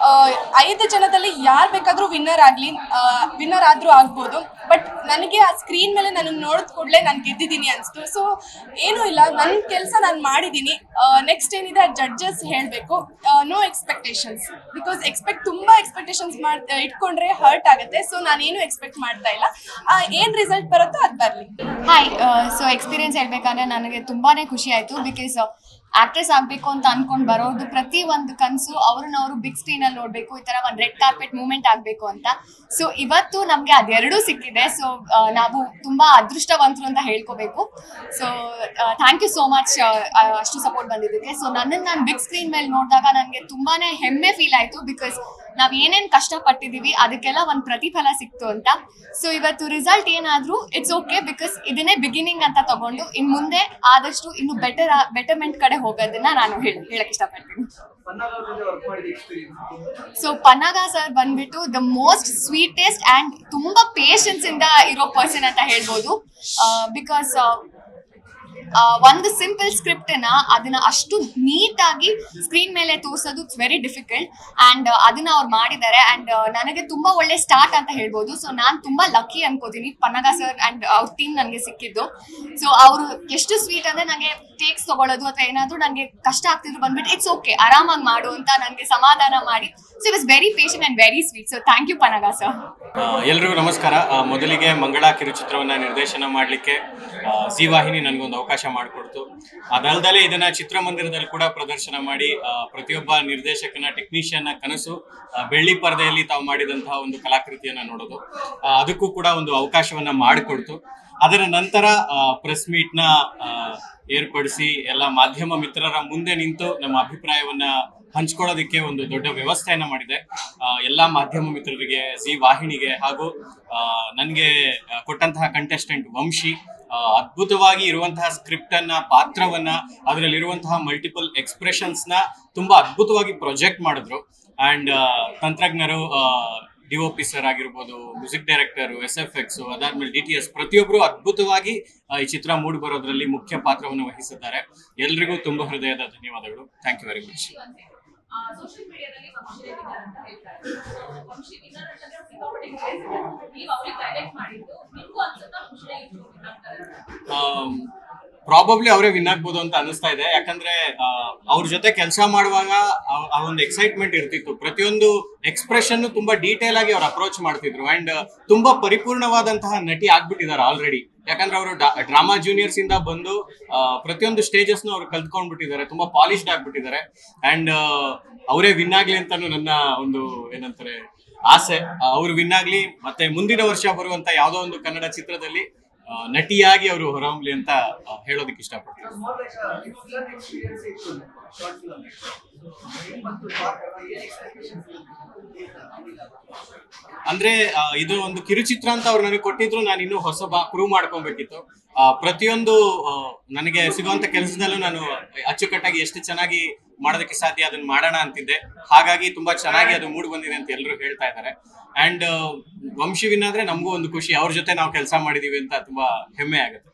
5 ಜನದಲ್ಲಿ ಯಾರು ಬೇಕಾದರೂ ವಿನ್ನರ್ ಆದರೂ ಆಗ್ಬೋದು. ಬಟ್ ನನಗೆ ಆ ಸ್ಕ್ರೀನ್ ಮೇಲೆ ನನಗೆ ನೋಡಿದ ಕೂಡಲೇ ನಾನು ಗೆದ್ದಿದ್ದೀನಿ ಅನಿಸ್ತು. ಸೊ ಏನೂ ಇಲ್ಲ, ನನ್ನ ಕೆಲಸ ನಾನು ಮಾಡಿದ್ದೀನಿ. ನೆಕ್ಸ್ಟ್ ಏನಿದೆ ಜಡ್ಜಸ್ ಹೇಳಬೇಕು. ನೋ ಎಕ್ಸ್ಪೆಕ್ಟೇಷನ್ಸ್, ಬಿಕಾಸ್ ತುಂಬ ಎಕ್ಸ್ಪೆಕ್ಟೇಷನ್ಸ್ ಇಟ್ಕೊಂಡ್ರೆ ಹರ್ಟ್ ಆಗುತ್ತೆ. ಸೊ ನಾನೇನು ಎಕ್ಸ್ಪೆಕ್ಟ್ ಮಾಡ್ತಾ ಇಲ್ಲ. ಏನು ರಿಸಲ್ಟ್ ಬರುತ್ತೋ ಅದು ಬರಲಿ. ಹಾಯ್. ಸೊ ಎಕ್ಸ್ಪೀರಿಯನ್ಸ್ ಹೇಳ್ಬೇಕಂದ್ರೆ ನನಗೆ ತುಂಬಾ ಖುಷಿ ಆಯಿತು. ಬಿಕಾಸ್ ಆಕ್ಟ್ರೆಸ್ ಆಗಬೇಕು ಅಂತ ಅನ್ಕೊಂಡು ಬರೋದು ಪ್ರತಿ ಒಂದು ಕನಸು ಅವ್ರನ್ನವರು ಬಿಗ್ ಸ್ಕ್ರೀನಲ್ಲಿ ನೋಡಬೇಕು, ಈ ಥರ ಒಂದು ರೆಡ್ ಕಾರ್ಪೆಟ್ ಮೂವ್ಮೆಂಟ್ ಆಗಬೇಕು ಅಂತ. ಸೊ ಇವತ್ತು ನಮಗೆ ಅದೆರಡೂ ಸಿಕ್ಕಿದೆ. ಸೊ ನಾವು ತುಂಬ ಅದೃಷ್ಟವಂತರು ಅಂತ ಹೇಳ್ಕೋಬೇಕು. So thank you so much ಅಷ್ಟು ಸಪೋರ್ಟ್ ಬಂದಿದ್ದಕ್ಕೆ. ಸೊ ನನ್ನನ್ನು ನಾನು ಬಿಗ್ ಸ್ಕ್ರೀನ್ ಮೇಲೆ ನೋಡಿದಾಗ ನನಗೆ ತುಂಬಾ ಹೆಮ್ಮೆ ಫೀಲ್ ಆಯಿತು. ಬಿಕಾಸ್ ನಾವ್ ಏನೇನ್ ಕಷ್ಟಪಟ್ಟಿದೀವಿ ಅದಕ್ಕೆಲ್ಲ ಒಂದ್ ಪ್ರತಿಫಲ ಸಿಕ್ತು ಅಂತ. ಸೊ ಇವತ್ತು ರಿಸಲ್ಟ್ ಏನಾದ್ರೂ ಇಟ್ಸ್ ಓಕೆ, ಬಿಕಾಸ್ ಇದನ್ನೇ ಬಿಗಿನಿಂಗ್ ಅಂತ ತಗೊಂಡು ಇನ್ ಮುಂದೆ ಆದಷ್ಟು ಇನ್ನು ಬೆಟರ್ಮೆಂಟ್ ಕಡೆ ಹೋಗೋದನ್ನ ನಾನು ಹೇಳಕ್ ಇಷ್ಟಪಡ್ತೀನಿ. ಸೊ ಪನ್ನಗ ಸರ್ ಬಂದ್ಬಿಟ್ಟು ದ ಮೋಸ್ಟ್ ಸ್ವೀಟೆಸ್ಟ್ ಅಂಡ್ ತುಂಬಾ ಪೇಷನ್ಸ್ ಇಂದ ಇರೋ ಪರ್ಸನ್ ಅಂತ ಹೇಳ್ಬೋದು. ಬಿಕಾಸ್ ಒಂದು ಸಿಂಪಲ್ ಸ್ಕ್ರಿಪ್ಟ್ ಅದನ್ನ ಅಷ್ಟು ನೀಟಾಗಿ ಸ್ಕ್ರೀನ್ ಮೇಲೆ ತೋರಿಸೋದು ಇಟ್ಸ್ ವೆರಿ ಡಿಫಿಕಲ್ಟ್ ಅಂಡ್ ಅದನ್ನ ಅವ್ರು ಮಾಡಿದ್ದಾರೆ. ಅಂಡ್ ನನಗೆ ತುಂಬಾ ಒಳ್ಳೆ ಸ್ಟಾರ್ಟ್ ಅಂತ ಹೇಳ್ಬೋದು. ಸೊ ನಾನು ತುಂಬಾ ಲಕ್ಕಿ ಅನ್ಕೋತೀನಿ ಪನ್ನಗ ಸರ್ ಅಂಡ್ ಅವ್ರ ಟೀಮ್ ನನಗೆ ಸಿಕ್ಕಿದ್ದು. ಸೊ ಅವರು ಎಷ್ಟು ಸ್ವೀಟ್ ಅಂದ್ರೆ ನನಗೆ ಟೇಕ್ಸ್ ತಗೊಳ್ಳೋದು ಅಥವಾ ಏನಾದ್ರು ನನಗೆ ಕಷ್ಟ ಆಗ್ತಿದ್ರು ಬಂದ್ಬಿಟ್ಟು ಇಟ್ಸ್ ಓಕೆ ಆರಾಮಾಗಿ ಮಾಡು ಅಂತ ನನಗೆ ಸಮಾಧಾನ ಮಾಡಿ. So it was very patient and very sweet. So thank you Pannaga sir. ಎಲ್ರಿಗೂ ನಮಸ್ಕಾರ. ಮೊದಲಿಗೆ ಮಂಗಳ ಕಿರುಚಿತ್ರವನ್ನ ನಿರ್ದೇಶನ ಮಾಡಲಿಕ್ಕೆ ಜಿ ವಾಹಿನಿ ನನಗೊಂದು ಅವಕಾಶ ಮಾಡಿಕೊಡ್ತು. ಅದಲ್ಲದೆ ಇದನ್ನ ಚಿತ್ರಮಂದಿರದಲ್ಲಿ ಕೂಡ ಪ್ರದರ್ಶನ ಮಾಡಿ ಪ್ರತಿಯೊಬ್ಬ ನಿರ್ದೇಶಕನ ಟೆಕ್ನಿಷಿಯನ್ ಕನಸು ಬೆಳ್ಳಿ ಪರದೆಯಲ್ಲಿ ತಾವು ಮಾಡಿದಂತಹ ಒಂದು ಕಲಾಕೃತಿಯನ್ನ ನೋಡೋದು, ಅದಕ್ಕೂ ಕೂಡ ಒಂದು ಅವಕಾಶವನ್ನ ಮಾಡಿಕೊಡ್ತು. ಅದರ ನಂತರ ಪ್ರೆಸ್ ಮೀಟ್ ನ ಏರ್ಪಡಿಸಿ ಎಲ್ಲ ಮಾಧ್ಯಮ ಮಿತ್ರರ ಮುಂದೆ ನಿಂತು ನಮ್ಮ ಅಭಿಪ್ರಾಯವನ್ನ ಹಂಚ್ಕೊಳ್ಳೋದಕ್ಕೆ ಒಂದು ದೊಡ್ಡ ವ್ಯವಸ್ಥೆಯನ್ನ ಮಾಡಿದೆ. ಎಲ್ಲಾ ಮಾಧ್ಯಮ ಮಿತ್ರರಿಗೆ, ಜಿ ವಾಹಿನಿಗೆ ಹಾಗೂ ನನಗೆ ಕೊಟ್ಟಂತಹ ಕಂಟೆಸ್ಟೆಂಟ್ ವಂಶಿ ಅದ್ಭುತವಾಗಿ ಇರುವಂತಹ ಸ್ಕ್ರಿಪ್ಟ್ ಅನ್ನ, ಪಾತ್ರವನ್ನ, ಅದರಲ್ಲಿರುವಂತಹ ಮಲ್ಟಿಪಲ್ ಎಕ್ಸ್ಪ್ರೆಷನ್ಸ್ ನ ತುಂಬಾ ಅದ್ಭುತವಾಗಿ ಪ್ರೊಜೆಕ್ಟ್ ಮಾಡಿದ್ರು. ಅಂಡ್ ತಂತ್ರಜ್ಞರು DOP ಸರ್ ಆಗಿರ್ಬೋದು, ಮ್ಯೂಸಿಕ್ ಡೈರೆಕ್ಟರ್, SFX, ಅದಾದ್ಮೇಲೆ DTS ಪ್ರತಿಯೊಬ್ಬರು ಅದ್ಭುತವಾಗಿ ಈ ಚಿತ್ರ ಮೂಡಿ ಬರೋದ್ರಲ್ಲಿ ಮುಖ್ಯ ಪಾತ್ರವನ್ನು ವಹಿಸಿದ್ದಾರೆ. ಎಲ್ರಿಗೂ ತುಂಬಾ ಹೃದಯದ ಧನ್ಯವಾದಗಳು. Thank you very much. Social ಮೀಡಿಯಾದಲ್ಲಿ ವಂಶಿ ವಿನ್ನರ್ ಅಂತ ಹೇಳ್ತಾರೆ. ವಂಶಿ ವಿನ್ನರ್ ಅಂತಂದ್ರೆ ಸಿಕ್ಕಾಪಟ್ಟೆ ಕ್ರೇಜ್ ಇದೆ. ನೀವು ಅವ್ರಿಗೆ ಡೈರೆಕ್ಟ್ ಮಾಡಿದ್ದು ನಿಮಗೂ ಅನ್ಸುತ್ತಾ ವಂಶಿ ವಿನ್ ಆಗ್ತಾರೆ? ಪ್ರಾಬಬ್ಲಿ ಅವರೇ ವಿನ್ ಆಗ್ಬೋದು ಅಂತ ಅನಿಸ್ತಾ ಇದೆ. ಯಾಕಂದ್ರೆ ಅವ್ರ ಜೊತೆ ಕೆಲಸ ಮಾಡುವಾಗ ಆ ಒಂದು ಎಕ್ಸೈಟ್ಮೆಂಟ್ ಇರ್ತಿತ್ತು. ಪ್ರತಿಯೊಂದು ಎಕ್ಸ್ಪ್ರೆಷನ್ ತುಂಬಾ ಡೀಟೇಲ್ ಆಗಿ ಅವ್ರು ಅಪ್ರೋಚ್ ಮಾಡ್ತಿದ್ರು. ಅಂಡ್ ತುಂಬಾ ಪರಿಪೂರ್ಣವಾದಂತಹ ನಟಿ ಆಗ್ಬಿಟ್ಟಿದ್ದಾರೆ ಆಲ್ರೆಡಿ. ಯಾಕಂದ್ರೆ ಅವರು ಡ್ರಾಮಾ ಜೂನಿಯರ್ಸ್ ಇಂದ ಬಂದು ಪ್ರತಿಯೊಂದು ಸ್ಟೇಜಸ್ ಅವ್ರು ಕಲ್ತ್ಕೊಂಡ್ಬಿಟ್ಟಿದ್ದಾರೆ, ತುಂಬಾ ಪಾಲಿಶ್ಡ್ ಆಗ್ಬಿಟ್ಟಿದ್ದಾರೆ. ಅಂಡ್ ಅವರೇ ವಿನ್ ಆಗ್ಲಿ ಅಂತಾನು ನನ್ನ ಒಂದು ಏನಂತಾರೆ ಆಸೆ. ಅವ್ರು ವಿನ್ ಆಗ್ಲಿ, ಮತ್ತೆ ಮುಂದಿನ ವರ್ಷ ಬರುವಂತ ಯಾವ್ದೋ ಒಂದು ಕನ್ನಡ ಚಿತ್ರದಲ್ಲಿ ನಟಿಯಾಗಿ ಅವರು ಹೊರಹೊಮ್ಮಲಿ ಅಂತ ಹೇಳೋದಕ್ಕೆ ಇಷ್ಟಪಡ್ತೀನಿ. ಅಂದ್ರೆ ಇದು ಒಂದು ಕಿರುಚಿತ್ರ ಅಂತ ಅವ್ರು ನನಗೆ ಕೊಟ್ಟಿದ್ರು. ನಾನು ಇನ್ನೂ ಪ್ರೂವ್ ಮಾಡ್ಕೊಬೇಕಿತ್ತು. ಪ್ರತಿಯೊಂದು ನನಗೆ ಸಿಗುವಂತ ಕೆಲಸದಲ್ಲೂ ನಾನು ಅಚ್ಚುಕಟ್ಟಾಗಿ ಎಷ್ಟು ಚೆನ್ನಾಗಿ ಮಾಡೋದಕ್ಕೆ ಸಾಧ್ಯ ಅದನ್ನ ಮಾಡೋಣ ಅಂತಿದ್ದೆ. ಹಾಗಾಗಿ ತುಂಬಾ ಚೆನ್ನಾಗಿ ಅದು ಮೂಡ್ ಬಂದಿದೆ ಅಂತ ಎಲ್ಲರೂ ಹೇಳ್ತಾ ಇದ್ದಾರೆ. ಅಂಡ್ ವಂಶಿ ವಿನ್ ಆದ್ರೆ ನಮಗೂ ಒಂದು ಖುಷಿ, ಅವ್ರ ಜೊತೆ ನಾವು ಕೆಲಸ ಮಾಡಿದೀವಿ ಅಂತ ತುಂಬಾ ಹೆಮ್ಮೆ ಆಗುತ್ತೆ.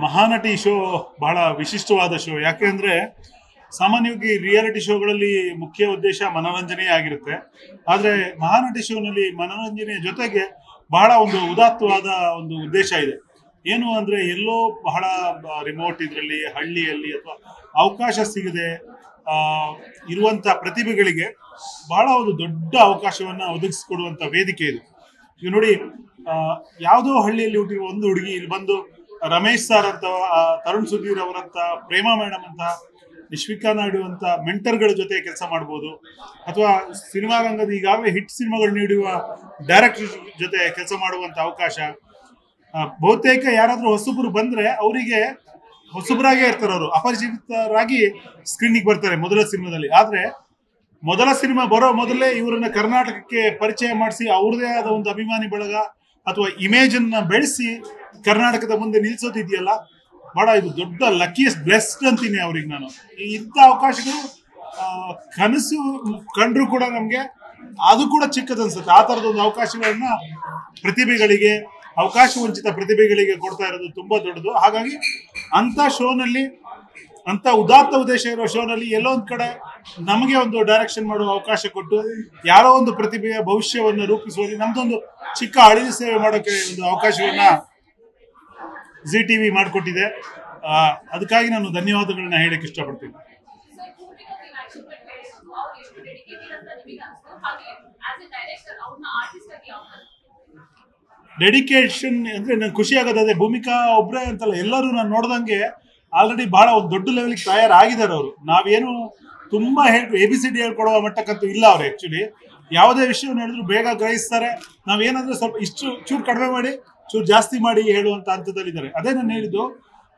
ಮಹಾನಟಿ ಶೋ ಬಹಳ ವಿಶಿಷ್ಟವಾದ ಶೋ. ಯಾಕೆಂದ್ರೆ ಸಾಮಾನ್ಯವಾಗಿ ರಿಯಾಲಿಟಿ ಶೋಗಳಲ್ಲಿ ಮುಖ್ಯ ಉದ್ದೇಶ ಮನೋರಂಜನೆ ಆಗಿರುತ್ತೆ. ಆದರೆ ಮಹಾನಟಿ ಶೋನಲ್ಲಿ ಮನೋರಂಜನೆಯ ಜೊತೆಗೆ ಬಹಳ ಒಂದು ಉದಾತ್ತವಾದ ಒಂದು ಉದ್ದೇಶ ಇದೆ. ಏನು ಅಂದರೆ ಎಲ್ಲೋ ಬಹಳ ರಿಮೋಟ್ ಇದರಲ್ಲಿ ಹಳ್ಳಿಯಲ್ಲಿ ಅಥವಾ ಅವಕಾಶ ಸಿಗದೆ ಇರುವಂಥ ಪ್ರತಿಭೆಗಳಿಗೆ ಬಹಳ ಒಂದು ದೊಡ್ಡ ಅವಕಾಶವನ್ನು ಒದಗಿಸಿಕೊಡುವಂಥ ವೇದಿಕೆ ಇದು. ಈಗ ನೋಡಿ, ಯಾವುದೋ ಹಳ್ಳಿಯಲ್ಲಿ ಹುಟ್ಟಿರುವ ಒಂದು ಹುಡುಗಿ ಇಲ್ಲಿ ಬಂದು ರಮೇಶ್ ಸರ್ ಅಂತ, ತರುಣ್ ಸುಧೀರ್ ಅವರಂತ, ಪ್ರೇಮಾ ಮೇಡಮ್ ಅಂತ, ನಿಶ್ವಿಕಾ ನಾಯ್ಡು ಅಂತ ಮೆಂಟರ್ಗಳ ಜೊತೆ ಕೆಲಸ ಮಾಡ್ಬೋದು. ಅಥವಾ ಸಿನಿಮಾ ರಂಗದ ಈಗಾಗಲೇ ಹಿಟ್ ಸಿನಿಮಾಗಳು ನೀಡುವ ಡೈರೆಕ್ಟರ್ ಜೊತೆ ಕೆಲಸ ಮಾಡುವಂಥ ಅವಕಾಶ. ಬಹುತೇಕ ಯಾರಾದರೂ ಹೊಸಬರು ಬಂದರೆ ಅವರಿಗೆ ಹೊಸಬರಾಗೇ ಇರ್ತಾರೆ, ಅವರು ಅಪರಿಚಿತರಾಗಿ ಸ್ಕ್ರೀನಿಗೆ ಬರ್ತಾರೆ ಮೊದಲ ಸಿನಿಮಾದಲ್ಲಿ. ಆದರೆ ಮೊದಲ ಸಿನಿಮಾ ಬರೋ ಮೊದಲೇ ಇವರನ್ನ ಕರ್ನಾಟಕಕ್ಕೆ ಪರಿಚಯ ಮಾಡಿಸಿ ಅವ್ರದೇ ಆದ ಒಂದು ಅಭಿಮಾನಿ ಬಳಗ ಅಥವಾ ಇಮೇಜನ್ನು ಬೆಳೆಸಿ ಕರ್ನಾಟಕದ ಮುಂದೆ ನಿಲ್ಲಿಸೋದಿದೆಯಲ್ಲ, ಬಹಳ ಇದು ದೊಡ್ಡ ಲಕ್ಕಿಯಸ್ಟ್ ಬ್ಲೆಸ್ಡ್ ಅಂತೀನಿ ಅವ್ರಿಗೆ ನಾನು. ಇಂಥ ಅವಕಾಶಗಳು ಕನಸು ಕಂಡ್ರು ಕೂಡ ನಮಗೆ ಅದು ಕೂಡ ಚಿಕ್ಕದನ್ಸುತ್ತೆ. ಆ ಥರದೊಂದು ಅವಕಾಶಗಳನ್ನ ಪ್ರತಿಭೆಗಳಿಗೆ, ಅವಕಾಶ ವಂಚಿತ ಪ್ರತಿಭೆಗಳಿಗೆ ಕೊಡ್ತಾ ಇರೋದು ತುಂಬ ದೊಡ್ಡದು. ಹಾಗಾಗಿ ಅಂಥ ಶೋನಲ್ಲಿ, ಅಂಥ ಉದಾತ್ತ ಉದ್ದೇಶ ಇರೋ ಶೋನಲ್ಲಿ ಎಲ್ಲೋ ಒಂದು ಕಡೆ ನಮಗೆ ಒಂದು ಡೈರೆಕ್ಷನ್ ಮಾಡುವ ಅವಕಾಶ ಕೊಟ್ಟು ಯಾರೋ ಒಂದು ಪ್ರತಿಭೆಯ ಭವಿಷ್ಯವನ್ನು ರೂಪಿಸುವಲ್ಲಿ ನಮ್ದೊಂದು ಚಿಕ್ಕ ಅಳಿಲು ಸೇವೆ ಮಾಡೋಕ್ಕೆ ಒಂದು ಅವಕಾಶವನ್ನ ಜಿ ಟಿವಿ ಮಾಡಿಕೊಟ್ಟಿದೆ. ಅದಕ್ಕಾಗಿ ನಾನು ಧನ್ಯವಾದಗಳನ್ನ ಹೇಳಕ್ಕೆ ಇಷ್ಟಪಡ್ತೀನಿ. ಡೆಡಿಕೇಶನ್ ಅಂದ್ರೆ ನಂಗೆ ಖುಷಿ ಆಗೋದು ಅದೇ. ಭೂಮಿಕಾ ಒಬ್ಬರೇ ಅಂತಲ್ಲ, ಎಲ್ಲರೂ ನಾನು ನೋಡ್ದಂಗೆ ಆಲ್ರೆಡಿ ಬಹಳ ಒಂದು ದೊಡ್ಡ ಲೆವೆಲ್ಗೆ ತಯಾರಾಗಿದ್ದಾರೆ ಅವರು. ನಾವೇನು ತುಂಬಾ ABCD ಹೇಳ್ಕೊಡುವ ಮಟ್ಟಕ್ಕಂತೂ ಇಲ್ಲ ಅವರು. ಆ್ಯಕ್ಚುಲಿ ಯಾವುದೇ ವಿಷಯವನ್ನು ಹೇಳಿದ್ರು ಬೇಗ ಗ್ರಹಿಸ್ತಾರೆ. ನಾವೇನಾದ್ರೂ ಸ್ವಲ್ಪ ಇಷ್ಟು ಚೂರು ಕಡಿಮೆ ಮಾಡಿ ಚೂರು ಜಾಸ್ತಿ ಮಾಡಿ ಹೇಳುವಂತ ಹಂತದಲ್ಲಿದ್ದಾರೆ. ಅದೇ ನಾನು ಹೇಳಿದ್ದು,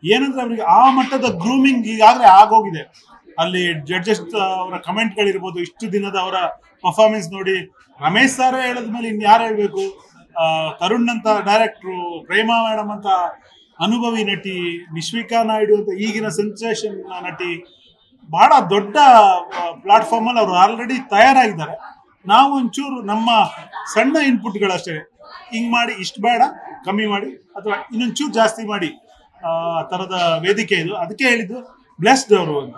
ಏನಂದ್ರೆ ಅವರಿಗೆ ಆ ಮಟ್ಟದ ಗ್ರೂಮಿಂಗ್ ಈಗಾಗಲೇ ಆಗೋಗಿದೆ. ಅಲ್ಲಿ ಜಡ್ಜಸ್ ಅವರ ಕಮೆಂಟ್ಗಳಿರ್ಬೋದು, ಇಷ್ಟು ದಿನದ ಅವರ ಪರ್ಫಾರ್ಮೆನ್ಸ್ ನೋಡಿ ರಮೇಶ್ ಸಾರೇ ಹೇಳಿದ್ಮೇಲೆ ಇನ್ಯಾರು ಹೇಳ್ಬೇಕು. ತರುಣ್ ಅಂತ ಡೈರೆಕ್ಟ್ರು, ಪ್ರೇಮಾ ಮೇಡಮ್ ಅಂತ ಅನುಭವಿ ನಟಿ, ನಿಶ್ವಿಕಾ ನಾಯ್ಡು ಅಂತ ಈಗಿನ ಸೆನ್ಸೇಷನ್ ನಟಿ, ಬಹಳ ದೊಡ್ಡ ಪ್ಲಾಟ್ಫಾರ್ಮ್ ಅಲ್ಲಿ ಅವರು ಆಲ್ರೆಡಿ ತಯಾರಾಗಿದ್ದಾರೆ. ನಾವು ಒಂಚೂರು ನಮ್ಮ ಸಣ್ಣ ಇನ್ಪುಟ್ಗಳಷ್ಟೇ, ಹಿಂಗ್ ಮಾಡಿ ಇಷ್ಟು ಬೇಡ ಕಮ್ಮಿ ಮಾಡಿ ಅಥವಾ ಇನ್ನೊಂಚೂರು ಜಾಸ್ತಿ ಮಾಡಿ ತರದ ವೇದಿಕೆ ಇದು. ಅದಕ್ಕೆ ಹೇಳಿದ್ದು ಬ್ಲೆಸ್ಡ್ ಅವರು ಅಂತ.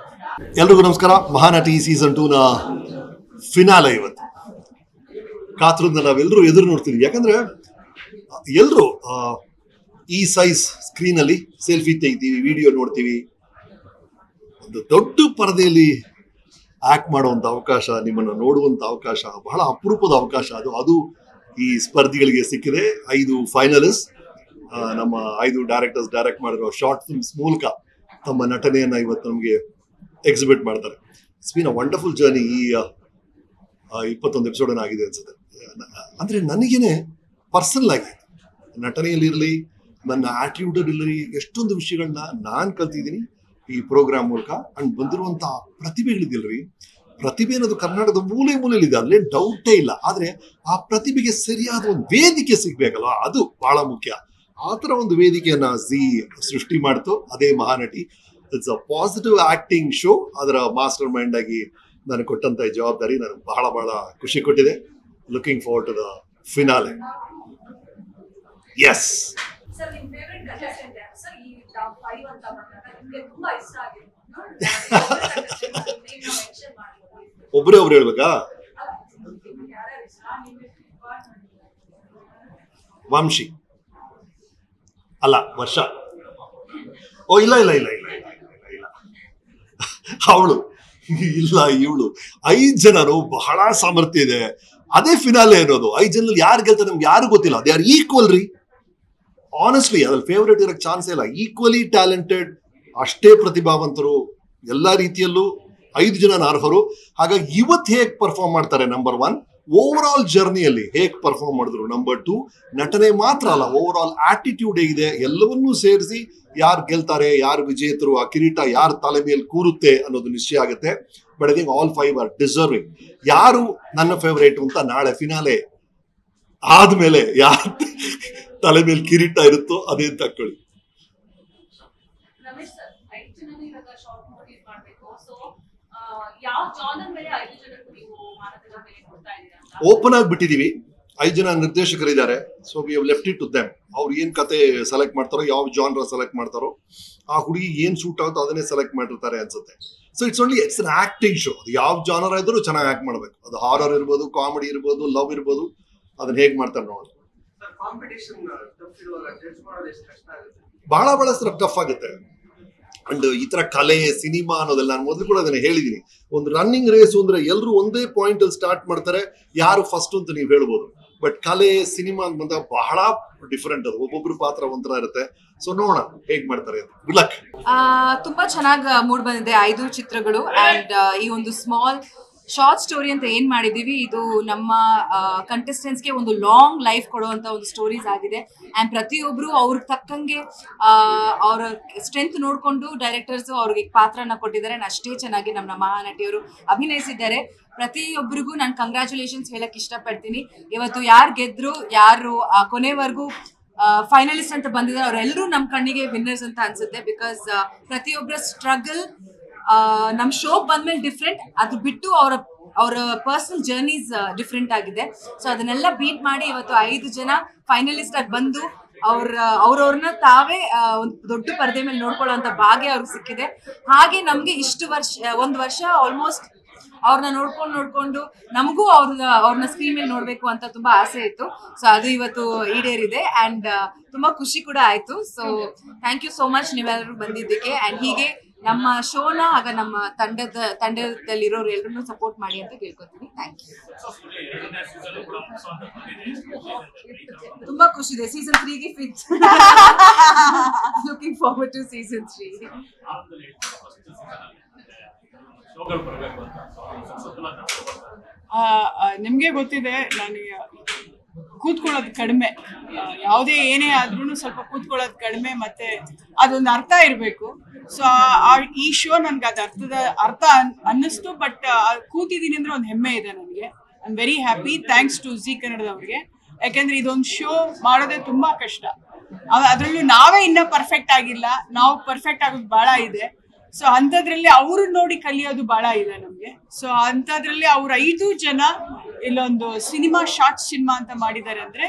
ಎಲ್ರಿಗೂ ನಮಸ್ಕಾರ. ಮಹಾನಟಿ ಸೀಸನ್ 2ನ ಫಿನಾಲೆ ಇವತ್ತು. ಕಾತುರದಿಂದ ನಾವೆಲ್ಲರೂ ಎದುರು ನೋಡ್ತೀವಿ. ಯಾಕಂದ್ರೆ ಎಲ್ಲರೂ ಈ ಸೈಜ್ ಸ್ಕ್ರೀನಲ್ಲಿ ಸೆಲ್ಫಿ ತೆಗಿತೀವಿ, ವಿಡಿಯೋ ನೋಡ್ತೀವಿ. ಒಂದು ದೊಡ್ಡ ಪರದೆಯಲ್ಲಿ ಆಕ್ಟ್ ಮಾಡುವಂಥ ಅವಕಾಶ, ನಿಮ್ಮನ್ನು ನೋಡುವಂಥ ಅವಕಾಶ ಬಹಳ ಅಪರೂಪದ ಅವಕಾಶ. ಅದು ಈ ಸ್ಪರ್ಧಿಗಳಿಗೆ ಸಿಕ್ಕಿದೆ. 5 ಫೈನಲಿಸ್ಟ್, ನಮ್ಮ 5 ಡೈರೆಕ್ಟರ್ಸ್ ಡೈರೆಕ್ಟ್ ಮಾಡಿರೋ ಶಾರ್ಟ್ ಫಿಲ್ಮ್ಸ್ ಮೂಲಕ ತಮ್ಮ ನಟನೆಯನ್ನು ಇವತ್ತು ನಮಗೆ ಎಕ್ಸಿಬಿಟ್ ಮಾಡ್ತಾರೆ. It's been a wonderful journey. ಈ 21 ಎಪಿಸೋಡ್ ಆಗಿದೆ ಅನ್ಸುತ್ತೆ. ಅಂದರೆ ನನಗೇನೆ ಪರ್ಸನಲ್ ಆಗಿ ನಟನೆಯಲ್ಲಿರಲಿ, ನನ್ನ ಆಟಿಟ್ಯೂಡಲ್ಲಿ ಎಷ್ಟೊಂದು ವಿಷಯಗಳನ್ನ ನಾನು ಕಲ್ತಿದ್ದೀನಿ ಈ ಪ್ರೋಗ್ರಾಮ್ ಮೂಲಕ. ಅಂಡ್ ಬಂದಿರುವಂಥ ಪ್ರತಿಭೆಗಳಿದಿಲ್ರಿ, ಪ್ರತಿಭೆ ಅನ್ನೋದು ಕರ್ನಾಟಕದ ಮೂಲೆಯಲ್ಲಿದೆ, ಅಲ್ಲೇನು ಡೌಟೇ ಇಲ್ಲ. ಆದರೆ ಆ ಪ್ರತಿಭೆಗೆ ಸರಿಯಾದ ಒಂದು ವೇದಿಕೆ ಸಿಗ್ಬೇಕಲ್ವ, ಅದು ಬಹಳ ಮುಖ್ಯ. ಆ ಥರ ಒಂದು ವೇದಿಕೆಯನ್ನ ಝೀ ಸೃಷ್ಟಿ ಮಾಡ್ತು, ಅದೇ Mahanati. It's a positive acting show. ಅದರ ಮಾಸ್ಟರ್ ಮೈಂಡ್ ಆಗಿ ನನಗೆ ಕೊಟ್ಟಂತ ಜವಾಬ್ದಾರಿ ನನಗೆ ಬಹಳ ಬಹಳ ಖುಷಿ ಕೊಟ್ಟಿದೆ. Looking forward to the finale. Yes sir, ನಿಮ್ಮ ಫೇವರಿಟ್ ಕಂಟೆಸ್ಟೆಂಟ್ ಯಾರು ಸರ್? ಈ ಟಾಪ್ 5 ಅಂತ ಬಂದಾಗ ನಿಮಗೆ ತುಂಬಾ ಇಷ್ಟ ಆಗಿರೋದು ಒಬ್ಬರೇ ಒಬ್ರು ಹೇಳ್ಬೇಕಾ? ವಂಶಿ ಅಲ್ಲ, ವರ್ಷ. ಓ ಇಲ್ಲ ಇಲ್ಲ ಇಲ್ಲ ಇಲ್ಲ ಇಲ್ಲ ಅವಳು ಇಲ್ಲ, ಇವಳು. 5 ಜನರು ಬಹಳ ಸಾಮರ್ಥ್ಯ ಇದೆ. ಅದೇ ಫಿನಾಲೆ ಅನ್ನೋದು. 5 ಜನರಲ್ಲಿ ಯಾರು ಗೆಲ್ತಾರೆ ನಮ್ಗೆ ಯಾರು ಗೊತ್ತಿಲ್ಲ. ದೇ ಆರ್ ಈಕ್ವಲ್ ರೀ. ಆನೆಸ್ಟ್ಲಿ ಅದ್ರಲ್ಲಿ ಫೇವ್ರೇಟ್ ಇರೋಕ್ಕೆ ಚಾನ್ಸೇ ಇಲ್ಲ. ಈಕ್ವಲಿ ಟ್ಯಾಲೆಂಟೆಡ್, ಅಷ್ಟೇ ಪ್ರತಿಭಾವಂತರು, ಎಲ್ಲ ರೀತಿಯಲ್ಲೂ 5 ಜನ ಅರ್ಹರು. ಹಾಗಾಗಿ ಇವತ್ತು ಹೇಗೆ ಪರ್ಫಾರ್ಮ್ ಮಾಡ್ತಾರೆ, ನಂಬರ್ 1 ಓವರ್ ಆಲ್ ಜರ್ನಿಯಲ್ಲಿ ಹೇಗೆ ಪರ್ಫಾರ್ಮ್ ಮಾಡಿದ್ರು, ನಂಬರ್ 2 ನಟನೆ ಮಾತ್ರ ಅಲ್ಲ, ಓವರ್ ಆಲ್ ಆಟಿಟ್ಯೂಡ್ ಹೇಗಿದೆ, ಎಲ್ಲವನ್ನೂ ಸೇರಿಸಿ ಯಾರು ಗೆಲ್ತಾರೆ, ಯಾರು ವಿಜೇತರು, ಆ ಕಿರೀಟ ಯಾರ ತಲೆ ಮೇಲೆ ಕೂರುತ್ತೆ ಅನ್ನೋದು ನಿಶ್ಚಯ ಆಗುತ್ತೆ. But I think all 5 are deserving. ಯಾರು ನನ್ನ ಫೇವರೇಟ್ ಅಂತ ನಾಳೆ ಫಿನಾಲೆ ಆದ್ಮೇಲೆ ಯಾರ ತಲೆ ಮೇಲೆ ಕಿರೀಟ ಇರುತ್ತೋ ಅದೇ ತಕ್ಕೊಳ್ಳಿ. ರಮೇಶ್ ಸರ್, 5 ಜನನೇ ಇವಾಗ ಶಾರ್ಟ್ ಮೂವೀಸ್ ಮಾಡಬೇಕು. ಸೊ ಯಾವ ಜಾನರ್ ಮೇಲೆ 5 ಜನಕ್ಕೂ ನೀವು ಮಾನದಂಡ ಮೇಲೆ ಕೊಡ್ತಾ ಇದ್ದೀರಾ ಅಂತ ಓಪನ್ ಆಗಿ ಬಿಟ್ಟಿದೀವಿ. 5 ಜನ ನಿರ್ದೇಶಕರಿದ್ದಾರೆ. So we have left it to them. ಅವ್ರು ಏನ್ ಕತೆ ಸೆಲೆಕ್ಟ್ ಮಾಡ್ತಾರೋ, ಯಾವ ಜಾನ್ರ ಸೆಲೆಕ್ಟ್ ಮಾಡ್ತಾರೋ, ಆ ಹುಡುಗಿ ಏನ್ ಸೂಟ್ ಆಗುತ್ತೋ ಅದನ್ನೇ ಸೆಲೆಕ್ಟ್ ಮಾಡಿರ್ತಾರೆ ಅನ್ಸುತ್ತೆ. So it's an acting show. ಅದು ಯಾವ ಜಾನರ್ ಆದ್ರೂ ಚೆನ್ನಾಗಿ ಆಕ್ಟ್ ಮಾಡ್ಬೇಕು. ಅದು ಹಾರರ್ ಇರ್ಬೋದು, ಕಾಮಿಡಿ ಇರ್ಬೋದು, ಲವ್ ಇರ್ಬೋದು, ಅದನ್ನ ಹೇಗೆ ಮಾಡ್ತಾರೆ ನೋಡಿ. ಬಹಳ ಬಹಳ ಟಫ್ ಆಗುತ್ತೆ. ಅಂಡ್ ಈ ತರ ಕಲೆ, ಸಿನಿಮಾ ಅನ್ನೋದೆಲ್ಲ ನಾನು ಮೊದಲು ಕೂಡ ಅದನ್ನ ಹೇಳಿದೀನಿ. ಒಂದು ರನ್ನಿಂಗ್ ರೇಸ್ ಅಂದ್ರೆ ಎಲ್ಲರೂ ಒಂದೇ ಪಾಯಿಂಟ್ ಅಲ್ಲಿ ಸ್ಟಾರ್ಟ್ ಮಾಡ್ತಾರೆ, ಯಾರು ಫಸ್ಟ್ ಅಂತ ನೀವು ಹೇಳ್ಬೋದು. ಬಟ್ ಕಲೆ, ಸಿನಿಮಾ ಅಂತ ಬಂದಾಗ ಬಹಳ ಡಿಫ್ರೆಂಟ್. ಅದು ಒಬ್ಬೊಬ್ರು ಪಾತ್ರ ಒಂಥರ ಇರುತ್ತೆ. ಸೊ ನೋಡೋಣ ಹೇಗ್ ಮಾಡ್ತಾರೆ ಅಂತ. Good luck. ತುಂಬಾ ಚೆನ್ನಾಗಿ ಮೂಡ್ ಬಂದಿದೆ 5 ಚಿತ್ರಗಳು. ಅಂಡ್ ಈ ಒಂದು ಸ್ಮಾಲ್ ಶಾರ್ಟ್ ಸ್ಟೋರಿ ಅಂತ ಏನ್ ಮಾಡಿದೀವಿ, ಇದು ನಮ್ಮ ಕಂಟೆಸ್ಟೆಂಟ್ಸ್ಗೆ ಒಂದು ಲಾಂಗ್ ಲೈಫ್ ಕೊಡುವಂತ ಒಂದು ಸ್ಟೋರೀಸ್ ಆಗಿದೆ. ಅಂಡ್ ಪ್ರತಿಯೊಬ್ರು ಅವ್ರಿಗೆ ತಕ್ಕಂಗೆ ಅವರ ಸ್ಟ್ರೆಂತ್ ನೋಡ್ಕೊಂಡು ಡೈರೆಕ್ಟರ್ಸ್ ಅವ್ರಿಗೆ ಪಾತ್ರನ ಕೊಟ್ಟಿದ್ದಾರೆ. ಅಷ್ಟೇ ಚೆನ್ನಾಗಿ ನಮ್ಮ ಮಹಾನಟಿಯವರು ಅಭಿನಯಿಸಿದ್ದಾರೆ. ಪ್ರತಿಯೊಬ್ಬರಿಗೂ ನಾನು ಕಂಗ್ರ್ಯಾಚುಲೇಷನ್ಸ್ ಹೇಳಕ್ ಇಷ್ಟಪಡ್ತೀನಿ. ಇವತ್ತು ಯಾರು ಗೆದ್ರು, ಯಾರು ಕೊನೆವರೆಗೂ ಫೈನಲಿಸ್ಟ್ ಅಂತ ಬಂದಿದ್ದಾರೆ, ಅವರೆಲ್ಲರೂ ನಮ್ಮ ಕಣ್ಣಿಗೆ ವಿನ್ನರ್ಸ್ ಅಂತ ಅನ್ಸುತ್ತೆ. ಬಿಕಾಸ್ ಪ್ರತಿಯೊಬ್ಬರ ಸ್ಟ್ರಗಲ್ ನಮ್ಮ ಶೋ ಬಂದ್ಮೇಲೆ ಡಿಫ್ರೆಂಟ್, ಅದು ಬಿಟ್ಟು ಅವರ ಪರ್ಸನಲ್ ಜರ್ನೀಸ್ ಡಿಫ್ರೆಂಟ್ ಆಗಿದೆ. ಸೊ ಅದನ್ನೆಲ್ಲ ಬೀಟ್ ಮಾಡಿ ಇವತ್ತು 5 ಜನ ಫೈನಲಿಸ್ಟ್ ಆಗಿ ಬಂದು ಅವ್ರವ್ರನ್ನ ತಾವೇ ಒಂದು ದೊಡ್ಡ ಪರದೆ ಮೇಲೆ ನೋಡ್ಕೊಳ್ಳುವಂತ ಭಾಗ್ಯ ಅವ್ರಿಗೆ ಸಿಕ್ಕಿದೆ. ಹಾಗೆ ನಮ್ಗೆ ಇಷ್ಟು ಒಂದು ವರ್ಷ ಆಲ್ಮೋಸ್ಟ್ ಅವ್ರನ್ನ ನೋಡ್ಕೊಂಡು ನಮಗೂ ಅವ್ರನ್ನ ಸ್ಕ್ರೀನ್ ಮೇಲೆ ನೋಡ್ಬೇಕು ಅಂತ ತುಂಬಾ ಆಸೆ ಇತ್ತು. ಸೊ ಅದು ಇವತ್ತು ಈಡೇರಿದೆ. ಅಂಡ್ ತುಂಬಾ ಖುಷಿ ಕೂಡ ಆಯ್ತು. So thank you so much ನೀವೆಲ್ಲರೂ ಬಂದಿದ್ದಕ್ಕೆ. ಅಂಡ್ ಹೀಗೆ ನಮ್ಮ ಶೋನ ಆಗ ನಮ್ಮ ತಂಡದಲ್ಲಿರೋರು ಎಲ್ಲರನ್ನೂ ಸಪೋರ್ಟ್ ಮಾಡಿ ಅಂತ ಕೇಳ್ಕೊತೀನಿ. Thank you. ತುಂಬಾ ಖುಷಿ ಇದೆ. ಸೀಸನ್ 3ಗೆ fix. Looking forward to season 3. ನಿಮಗೆ ಗೊತ್ತಿದೆ, ನನಗೆ ಕೂತ್ಕೊಳ್ಳೋದು ಕಡಿಮೆ. ಯಾವುದೇ ಏನೇ ಆದ್ರೂ ಸ್ವಲ್ಪ ಕೂತ್ಕೊಳ್ಳೋದು ಕಡಿಮೆ, ಮತ್ತೆ ಅದೊಂದು ಅರ್ಥ ಇರಬೇಕು. ಸೊ ಈ ಶೋ ನನ್ಗೆ ಅದು ಅರ್ಥ ಅನ್ನಿಸ್ತು. ಬಟ್ ಕೂತಿದ್ದೀನಿ ಅಂದ್ರೆ ಒಂದು ಹೆಮ್ಮೆ ಇದೆ ನನಗೆ. I am very happy. Thanks to Zee ಕನ್ನಡದವ್ರಿಗೆ. ಯಾಕೆಂದ್ರೆ ಇದೊಂದು ಶೋ ಮಾಡೋದೇ ತುಂಬಾ ಕಷ್ಟ. ಅದರಲ್ಲೂ ನಾವೇ ಇನ್ನೂ ಪರ್ಫೆಕ್ಟ್ ಆಗಿಲ್ಲ, ನಾವು ಪರ್ಫೆಕ್ಟ್ ಆಗೋದು ಭಾಳ ಇದೆ. ಸೊ ಅಂಥದ್ರಲ್ಲಿ ಅವರು ನೋಡಿ ಕಲಿಯೋದು ಭಾಳ ಇದೆ ನಮಗೆ. ಸೊ ಅಂಥದ್ರಲ್ಲಿ ಅವ್ರು 5 ಜನ ಇಲ್ಲೊಂದು ಶಾರ್ಟ್ ಸಿನಿಮಾ ಅಂತ ಮಾಡಿದ್ದಾರೆ ಅಂದರೆ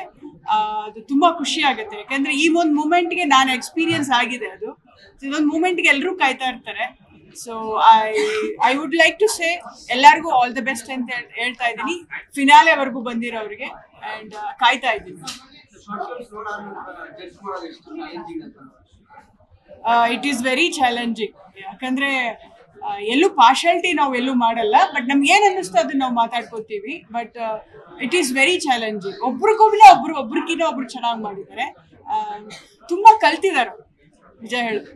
ಅದು ತುಂಬ ಖುಷಿ ಆಗುತ್ತೆ. ಯಾಕೆಂದರೆ ಈ ಒಂದು ಮೂಮೆಂಟ್ಗೆ ನಾನು ಎಕ್ಸ್ಪೀರಿಯನ್ಸ್ ಆಗಿದೆ. ಅದು ಇದೊಂದು ಮೂಮೆಂಟ್ಗೆ ಎಲ್ಲರೂ ಕಾಯ್ತಾ ಇರ್ತಾರೆ. So I would like to say ಎಲ್ಲರಿಗೂ ಆಲ್ ದ ಬೆಸ್ಟ್ ಅಂತ ಹೇಳ್ತಾ ಇದ್ದೀನಿ. ಫಿನಾಲೆವರೆಗೂ ಬಂದಿರೋರಿಗೆ ಆ್ಯಂಡ್ ಕಾಯ್ತಾ ಇದ್ದೀನಿ. It is very challenging. ಯಾಕಂದರೆ ಎಲ್ಲೂ ಪಾರ್ಶಾಲಿಟಿ ನಾವು ಎಲ್ಲೂ ಮಾಡಲ್ಲ. ಬಟ್ ನಮ್ಗೆ ಏನು ಅನ್ನಿಸ್ತೋ ಅದನ್ನ ನಾವು ಮಾತಾಡ್ಕೋತೀವಿ. But it is very challenging. ಒಬ್ರಿಗಿನ್ನ ಒಬ್ರು ಚೆನ್ನಾಗಿ ಮಾಡಿದ್ದಾರೆ. ತುಂಬ ಕಲ್ತಿದ್ದಾರೆ ಅವರು, ನಿಜ ಹೇಳಿದ್ರು.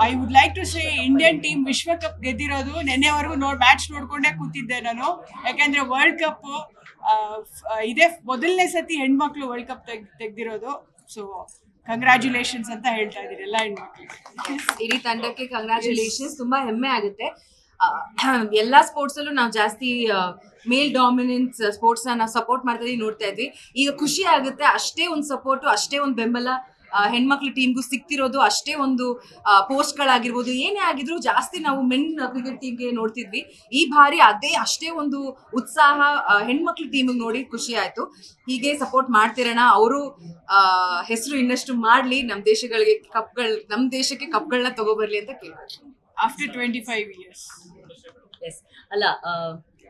I would like to say Indian team ವಿಶ್ವಕಪ್ ಗೆದ್ದಿರೋದು ನೆನ್ನೆವರೆಗೂ ಮ್ಯಾಚ್ ನೋಡ್ಕೊಂಡೇ ಕೂತಿದ್ದೆ ನಾನು. ಯಾಕೆಂದ್ರೆ ವರ್ಲ್ಡ್ ಕಪ್ ಇದೇ ಮೊದಲನೇ ಸತಿ ಹೆಣ್ಮಕ್ಳು ವರ್ಲ್ಡ್ ಕಪ್ ತೆಗ್ದಿರೋದು. ಸೊ ಕಂಗ್ರ್ಯಾಚುಲೇಷನ್ಸ್ ಅಂತ ಹೇಳ್ತಾ ಇದ್ದೀರಿ ಎಲ್ಲ ಹೆಣ್ಮಕ್ಳಿಗೆ. ಇಡೀ ತಂಡಕ್ಕೆ ಕಂಗ್ರ್ಯಾಚುಲೇಷನ್ಸ್. ತುಂಬಾ ಹೆಮ್ಮೆ ಆಗುತ್ತೆ. ಎಲ್ಲಾ ಸ್ಪೋರ್ಟ್ಸ್ ಅಲ್ಲೂ ನಾವು ಜಾಸ್ತಿ ಮೇಲ್ ಡಾಮಿನೆನ್ಸ್ ಸ್ಪೋರ್ಟ್ಸ್ ನಾವು ಸಪೋರ್ಟ್ ಮಾಡ್ತಾ ನೋಡ್ತಾ ಇದ್ವಿ. ಈಗ ಖುಷಿ ಆಗುತ್ತೆ. ಅಷ್ಟೇ ಒಂದು ಸಪೋರ್ಟು, ಅಷ್ಟೇ ಒಂದು ಬೆಂಬಲ ಹೆಣ್ಮಕ್ಳು ಟೀಮ್ಗೂ ಸಿಗ್ತಿರೋದು. ಅಷ್ಟೇ ಒಂದು ಪೋಸ್ಟ್ಗಳಾಗಿರ್ಬೋದು, ಏನೇ ಆಗಿದ್ರು ಜಾಸ್ತಿ ನಾವು ಮೆನ್ ಕ್ರಿಕೆಟ್ ಟೀಮ್ಗೆ ನೋಡ್ತಿದ್ವಿ. ಈ ಬಾರಿ ಅಷ್ಟೇ ಒಂದು ಉತ್ಸಾಹ ಹೆಣ್ಮಕ್ಳು ಟೀಮಿಗೆ ನೋಡಿ ಖುಷಿ ಆಯ್ತು. ಹೀಗೆ ಸಪೋರ್ಟ್ ಮಾಡ್ತಿರೋಣ. ಅವರು ಹೆಸರು ಇನ್ನಷ್ಟು ಮಾಡ್ಲಿ, ನಮ್ಮ ದೇಶಕ್ಕೆ ಕಪ್ಗಳನ್ನ ತಗೋಬರ್ಲಿ ಅಂತ ಕೇಳ್ತೀನಿ. After 25 years. ಎಸ್ ಅಲ್ಲ,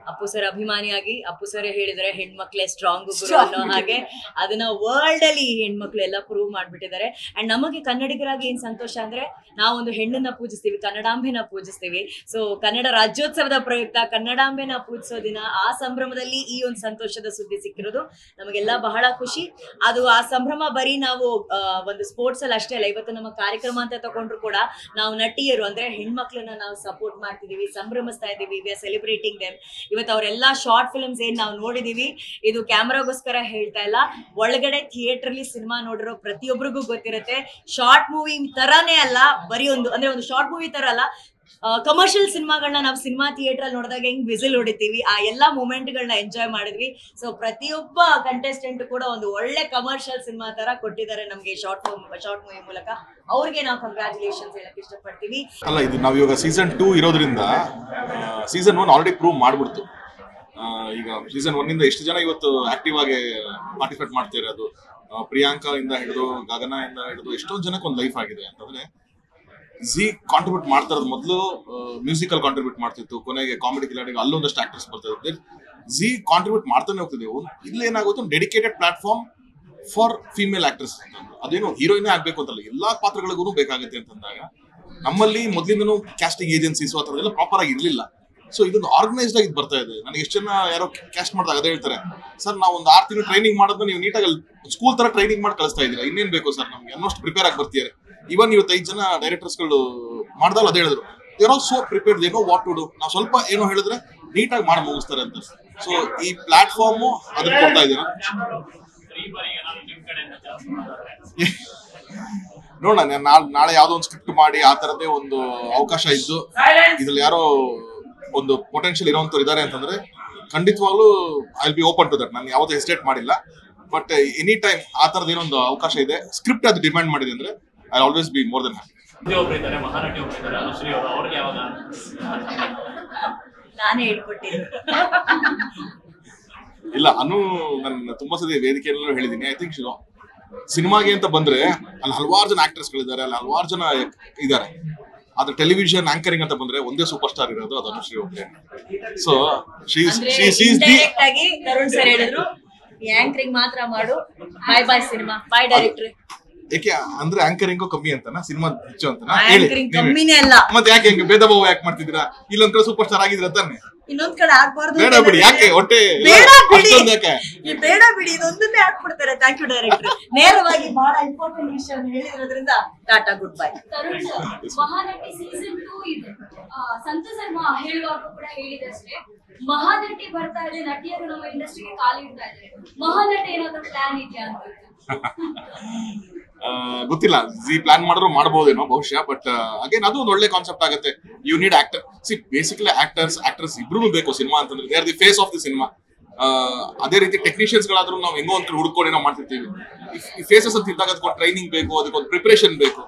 ಅಪ್ಪು ಸರ್ ಅಭಿಮಾನಿಯಾಗಿ ಅಪ್ಪು ಸರ್ ಹೇಳಿದರೆ ಹೆಣ್ಮಕ್ಳೇ ಸ್ಟ್ರಾಂಗ್ ಗುರು ಅನ್ನೋ ಹಾಗೆ ಅದನ್ನ ವರ್ಲ್ಡ್ ಅಲ್ಲಿ ಹೆಣ್ಮಕ್ಳು ಎಲ್ಲ ಪ್ರೂವ್ ಮಾಡ್ಬಿಟ್ಟಿದ್ದಾರೆ. ಅಂಡ್ ನಮಗೆ ಕನ್ನಡಿಗರಾಗಿ ಏನ್ ಸಂತೋಷ ಅಂದ್ರೆ ನಾವೊಂದು ಹೆಣ್ಣನ್ನ ಪೂಜಿಸ್ತೀವಿ, ಕನ್ನಡಾಂಬೆನ ಪೂಜಿಸ್ತೀವಿ. ಸೊ ಕನ್ನಡ ರಾಜ್ಯೋತ್ಸವದ ಪ್ರಯುಕ್ತ ಕನ್ನಡಾಂಬೆನ ಪೂಜಿಸೋ ದಿನ ಆ ಸಂಭ್ರಮದಲ್ಲಿ ಈ ಒಂದು ಸಂತೋಷದ ಸುದ್ದಿ ಸಿಕ್ಕಿರೋದು ನಮಗೆಲ್ಲ ಬಹಳ ಖುಷಿ. ಅದು ಆ ಸಂಭ್ರಮ ಬರೀ ನಾವು ಒಂದು ಸ್ಪೋರ್ಟ್ಸ್ ಅಲ್ಲಿ ಅಷ್ಟೇ ಅಲ್ಲ, ಇವತ್ತು ನಮ್ಮ ಕಾರ್ಯಕ್ರಮ ಅಂತ ತಗೊಂಡ್ರು ಕೂಡ ನಾವು ನಟಿಯರು ಅಂದ್ರೆ ಹೆಣ್ಮಕ್ಳನ್ನ ನಾವು ಸಪೋರ್ಟ್ ಮಾಡ್ತಿದೀವಿ, ಸಂಭ್ರಮಿಸ್ತಾ ಇದೀವಿ. We are celebrating them. ಇವತ್ತು ಅವರೆಲ್ಲ ಶಾರ್ಟ್ ಫಿಲ್ಮ್ಸ್ ಏನ್ ನಾವು ನೋಡಿದೀವಿ, ಇದು ಕ್ಯಾಮ್ರಾಗೋಸ್ಕರ ಹೇಳ್ತಾ ಇಲ್ಲ, ಒಳಗಡೆ ಥಿಯೇಟರ್ ಅಲ್ಲಿ ಸಿನಿಮಾ ನೋಡಿರೋ ಪ್ರತಿಯೊಬ್ಬರಿಗೂ ಗೊತ್ತಿರುತ್ತೆ. ಶಾರ್ಟ್ ಮೂವಿ ತರಾನೇ ಅಲ್ಲ, ಬರೀ ಒಂದು ಶಾರ್ಟ್ ಮೂವಿ ತರ ಅಲ್ಲ, ಕಮರ್ಷಿಯಲ್ ಸಿನಿಮಾಗಳನ್ನ ನಾವು ಸಿನಿಮಾ ಥಿಯೇಟರ್ ಅಲ್ಲಿ ನೋಡಿದಾಗ ಹೆಂಗ್ ವಿಸಿಲ್ ಹೊಡಿತೀವಿ, ಆ ಎಲ್ಲಾ ಮೂಮೆಂಟ್ ಗಳನ್ನ ಎಂಜಾಯ್ ಮಾಡಿದ್ವಿ. ಸೊ ಪ್ರತಿಯೊಬ್ಬ ಕಂಟೆಸ್ಟೆಂಟ್ ಕೂಡ ಒಂದು ಒಳ್ಳೆ ಕಮರ್ಷಿಯಲ್ ಸಿನಿಮಾ ತರ ಕೊಟ್ಟಿದ್ದಾರೆ ನಮ್ಗೆ ಶಾರ್ಟ್ ಮೂವಿ ಮೂಲಕ. ಅವ್ರಿಗೆ ನಾವು ಕಂಗ್ರ್ಯಾಚುಲೇಷನ್ಸ್ ಹೇಳಕ್ ಇಷ್ಟಪಡ್ತೀವಿ. ಅಲ್ಲ, ಇದು ನಾವು ಇವಾಗ ಸೀಸನ್ 2 ಇರೋದ್ರಿಂದ ಸೀಸನ್ 1 ಆಲ್ರೆಡಿ ಪ್ರೂವ್ ಮಾಡ್ಬಿಡ್ತು. ಈಗ ಸೀಸನ್ 1 ಇಂದ ಎಷ್ಟು ಜನ ಇವತ್ತು ಆಕ್ಟಿವ್ ಆಗಿ ಪಾರ್ಟಿಸಿಪೇಟ್ ಮಾಡ್ತಿರೋದು, ಪ್ರಿಯಾಂಕಾ ಇಂದ ಹಿಡಿದು ಗಗನ ಇಂದ ಹಿಡಿದು ಎಷ್ಟೊಂದು ಜನಕ್ಕೆ ಒಂದು ಲೈಫ್ ಆಗಿದೆ ಅಂತಂದ್ರೆ ಝೀ ಕಾಂಟ್ರಿಬ್ಯೂಟ್ ಮಾಡ್ತಾ ಇರೋದು. ಮೊದಲು ಮ್ಯೂಸಿಕಲ್ ಕಾಂಟ್ರಿಬ್ಯೂಟ್ ಮಾಡ್ತಿತ್ತು, ಕೊನೆಗೆ ಕಾಮಿಡಿ ಕಿಲಾಡಿಗೆ ಅಲ್ಲೊಂದಷ್ಟು ಆಕ್ಟರ್ಸ್ ಬರ್ತಾ ಇದ್ದಾರೆ. ಝೀ ಕಾಂಟ್ರಿಬ್ಯೂಟ್ ಮಾಡ್ತಾನೆ ಹೋಗ್ತಿದೆ. ಇಲ್ಲಿ ಏನಾಗುತ್ತೆ, ಒಂದು dedicated platform for female actors. ಅದೇನು ಹೀರೋಯಿನೇ ಆಗ್ಬೇಕು ಅಂತಲ್ಲ, ಎಲ್ಲಾ ಪಾತ್ರಗಳಿಗೂ ಬೇಕಾಗುತ್ತೆ ಅಂತಂದಾಗ ನಮ್ಮಲ್ಲಿ ಮೊದಲಿಂದನೂ ಕ್ಯಾಸ್ಟಿಂಗ್ ಏಜೆನ್ಸೀಸ್ ಆ ಥರದೆಲ್ಲ ಪ್ರಾಪರ್ ಆಗಿ ಇರಲಿಲ್ಲ. ಸೊ ಇದೊಂದು ಆರ್ಗನೈಸ್ಡ್ ಆಗಿ ಬರ್ತಾ ಇದೆ. ನನಗೆ ಎಷ್ಟು ಜನ ಯಾರೋ ಕ್ಯಾಸ್ಟ್ ಮಾಡಿದಾಗ ಅದೇ ಹೇಳ್ತಾರೆ, ಸರ್ ನಾವು ಒಂದು 6 ತಿಂಗಳು ಟ್ರೈನಿಂಗ್ ಮಾಡೋದನ್ನ ನೀವು ನೀಟಾಗಿ ಸ್ಕೂಲ್ ತರ ಟ್ರೈನಿಂಗ್ ಮಾಡಿ ಕಳಿಸ್ತಾ ಇದ್ದೀರಾ, ಇನ್ನೇನು ಬೇಕು ಸರ್ ನಮ್ಗೆ ಅನ್ನೋಷ್ಟು ಪ್ರಿಪೇರ್ ಆಗಿ ಬರ್ತಿದ್ದಾರೆ. ಇವನ್ ಇವತ್ತು 5 ಜನ ಡೈರೆಕ್ಟರ್ಸ್ಗಳು ಮಾಡ್ದಾಗ ಅದೇ ಹೇಳಿದ್ರು, there are so prepared, they know what to do. ನಾವು ಸ್ವಲ್ಪ ಏನೋ ಹೇಳಿದ್ರೆ ನೀಟಾಗಿ ಮಾಡಿ ಮುಗಿಸ್ತಾರೆ ಅಂತ. ಸೊ ಈ ಪ್ಲಾಟ್ಫಾರ್ಮು ಅದನ್ನ ಕೊಡ್ತಾ ಇದ್ದೀರಾ. ನೋಡೋಣ, ನಾಳೆ ಯಾವ್ದೋ ಒಂದು ಸ್ಕ್ರಿಪ್ಟ್ ಮಾಡಿ ಆ ತರದೇ ಒಂದು ಅವಕಾಶ ಇದ್ದು ಇದ್ರಲ್ಲಿ ಯಾರೋ ಒಂದು ಪೊಟೆನ್ಶಿಯಲ್ ಇರೋಂಥವ್ರು ಇದ್ದಾರೆ ಅಂತಂದ್ರೆ ಖಂಡಿತವಾಗ್ಲೂ I will be open to that. ನಾನು ಯಾವತ್ತೂ ಹೆಸಿಟೇಟ್ ಮಾಡಿಲ್ಲ. ಬಟ್ ಎನಿ ಟೈಮ್ ಆ ತರದ ಏನೊಂದು ಅವಕಾಶ ಇದೆ, ಸ್ಕ್ರಿಪ್ಟ್ ಅದು ಡಿಮ್ಯಾಂಡ್ ಮಾಡಿದೆ ಅಂದ್ರೆ I always be more than happy. ನಾನೇ ಹೇಳ್ಕೊಟ್ಟಿದ್ದೆ. ಇಲ್ಲ, ನನ್ನ ತುಂಬಾ ಸತಿ ವೇದಿಕೆಯಲ್ಲೂ ಹೇಳಿದ್ದೀನಿ. ಐ ಥಿಂಕ್ ಸಿನಿಮಾಗೆ ಅಂತ ಬಂದ್ರೆ ಅಲ್ಲಿ ಹಲವಾರು ಜನ ಆಕ್ಟರ್ಸ್ಗಳಿದ್ದಾರೆ, ಅಲ್ಲಿ ಹಲವಾರು ಜನ ಇದ್ದಾರೆ. ಆದ್ರೆ ಟೆಲಿವಿಷನ್ ಆಂಕರಿಂಗ್ ಅಂತ ಬಂದ್ರೆ ಒಂದೇ ಸೂಪರ್ ಸ್ಟಾರ್ ಇರೋದು, ಅದು ಅನುಶ್ರೀ ಒಬ್ರೆ. ಸೊ ತರುಣ್ ಸರ್ ಹೇಳಿದ್ರು, ಆಂಕರಿಂಗ್ ಮಾತ್ರ ಮಾಡು, bye bye cinema, by director. ಯಾಕೆ ಅಂದ್ರೆ ಆಂಕರಿಂಗು ಕಮ್ಮಿ ಅಂತನಾ, ಸಿನಿಮಾ ಹೆಚ್ಚು ಅಂತನಾ? ಆಂಕರಿಂಗ್ ಕಮ್ಮಿನೇ ಅಲ್ಲ, ಮತ್ತೆ ಯಾಕೆ ಹೆಂಗೆ ಭೇದ ಭಾವ ಯಾಕೆ ಮಾಡ್ತಿದ್ದೀರಾ? ಇಲ್ಲೊಂದ್ ಕಡೆ ಸೂಪರ್ ಸ್ಟಾರ್ ಆಗಿದ್ರ ತಾನೆ, ಇನ್ನೊಂದ್ ಕಡೆ ಆಗ್ಬಾರ್ದು. ಬೇಡ ಬಿಡಿ, ಯಾಕೆ ಹೊಟ್ಟೆ ಬೇಡ ಬಿಡಿ, ಯಾಕೆ ಈ ಬೇಡ ಬಿಡಿ ಇದೊಂದನ್ನೇ ಹಾಕ್ಬಿಡ್ತಾರೆ. ಥ್ಯಾಂಕ್ ಯು ಡೈರೆಕ್ಟರ್, ನೇರವಾಗಿ ಬಹಳ ಇಂಪಾರ್ಟೆಂಟ್ ವಿಷಯ ಹೇಳಿರೋದ್ರಿಂದ tata good bye. Tarun Mahanati season 2 ಇದೆ. ಸಂತೋಷ್ ಶರ್ಮಾ ಹೇಳುವಾಗ ಕೂಡ ಹೇಳಿದಷ್ಟೇ, ಮಹಾನಟಿ ಬರ್ತಾ ಇದೆ, ನಟಿಯರು ನಮ್ಮ ಇಂಡಸ್ಟ್ರಿಗೆ ಕಾಲಿಡ್ತಾ ಇದ್ದಾರೆ. ಮಹಾನಟಿ ಏನಾದ್ರು ಪ್ಲಾನ್ ಇದೆಯಾ ಅಂತ? ಗೊತ್ತಿಲ್ಲ, ಜಿ ಪ್ಲಾನ್ ಮಾಡಿದ್ರು ಮಾಡಬಹುದೇನೋ ಬಹುಶಃ. ಬಟ್ ಅಗೇನ್ ಅದು ಒಂದು ಒಳ್ಳೆ ಕಾನ್ಸೆಪ್ಟ್ ಆಗುತ್ತೆ. You need actor, see basically actors ಇಬ್ರು ಬೇಕು ಸಿನಿಮಾ ಅಂತಂದ್ರೆ. They are the face of the cinema. ಅದೇ ರೀತಿ ಟೆಕ್ನಿಷಿಯನ್ಸ್ ಗಳಾದ್ರೂ ನಾವು ಹೆಂಗೋ ಒಂದು ಹುಡ್ಕೊಂಡು ಏನೋ ಮಾಡ್ತಿರ್ತೀವಿ. ಈ ಫೇಸಸ್ ಅಂತ ಇದ್ದಾಗ ಅದಕ್ಕೊಂದು ಟ್ರೈನಿಂಗ್ ಬೇಕು, ಅದಕ್ಕೊಂದು ಪ್ರಿಪರೇಷನ್ ಬೇಕು.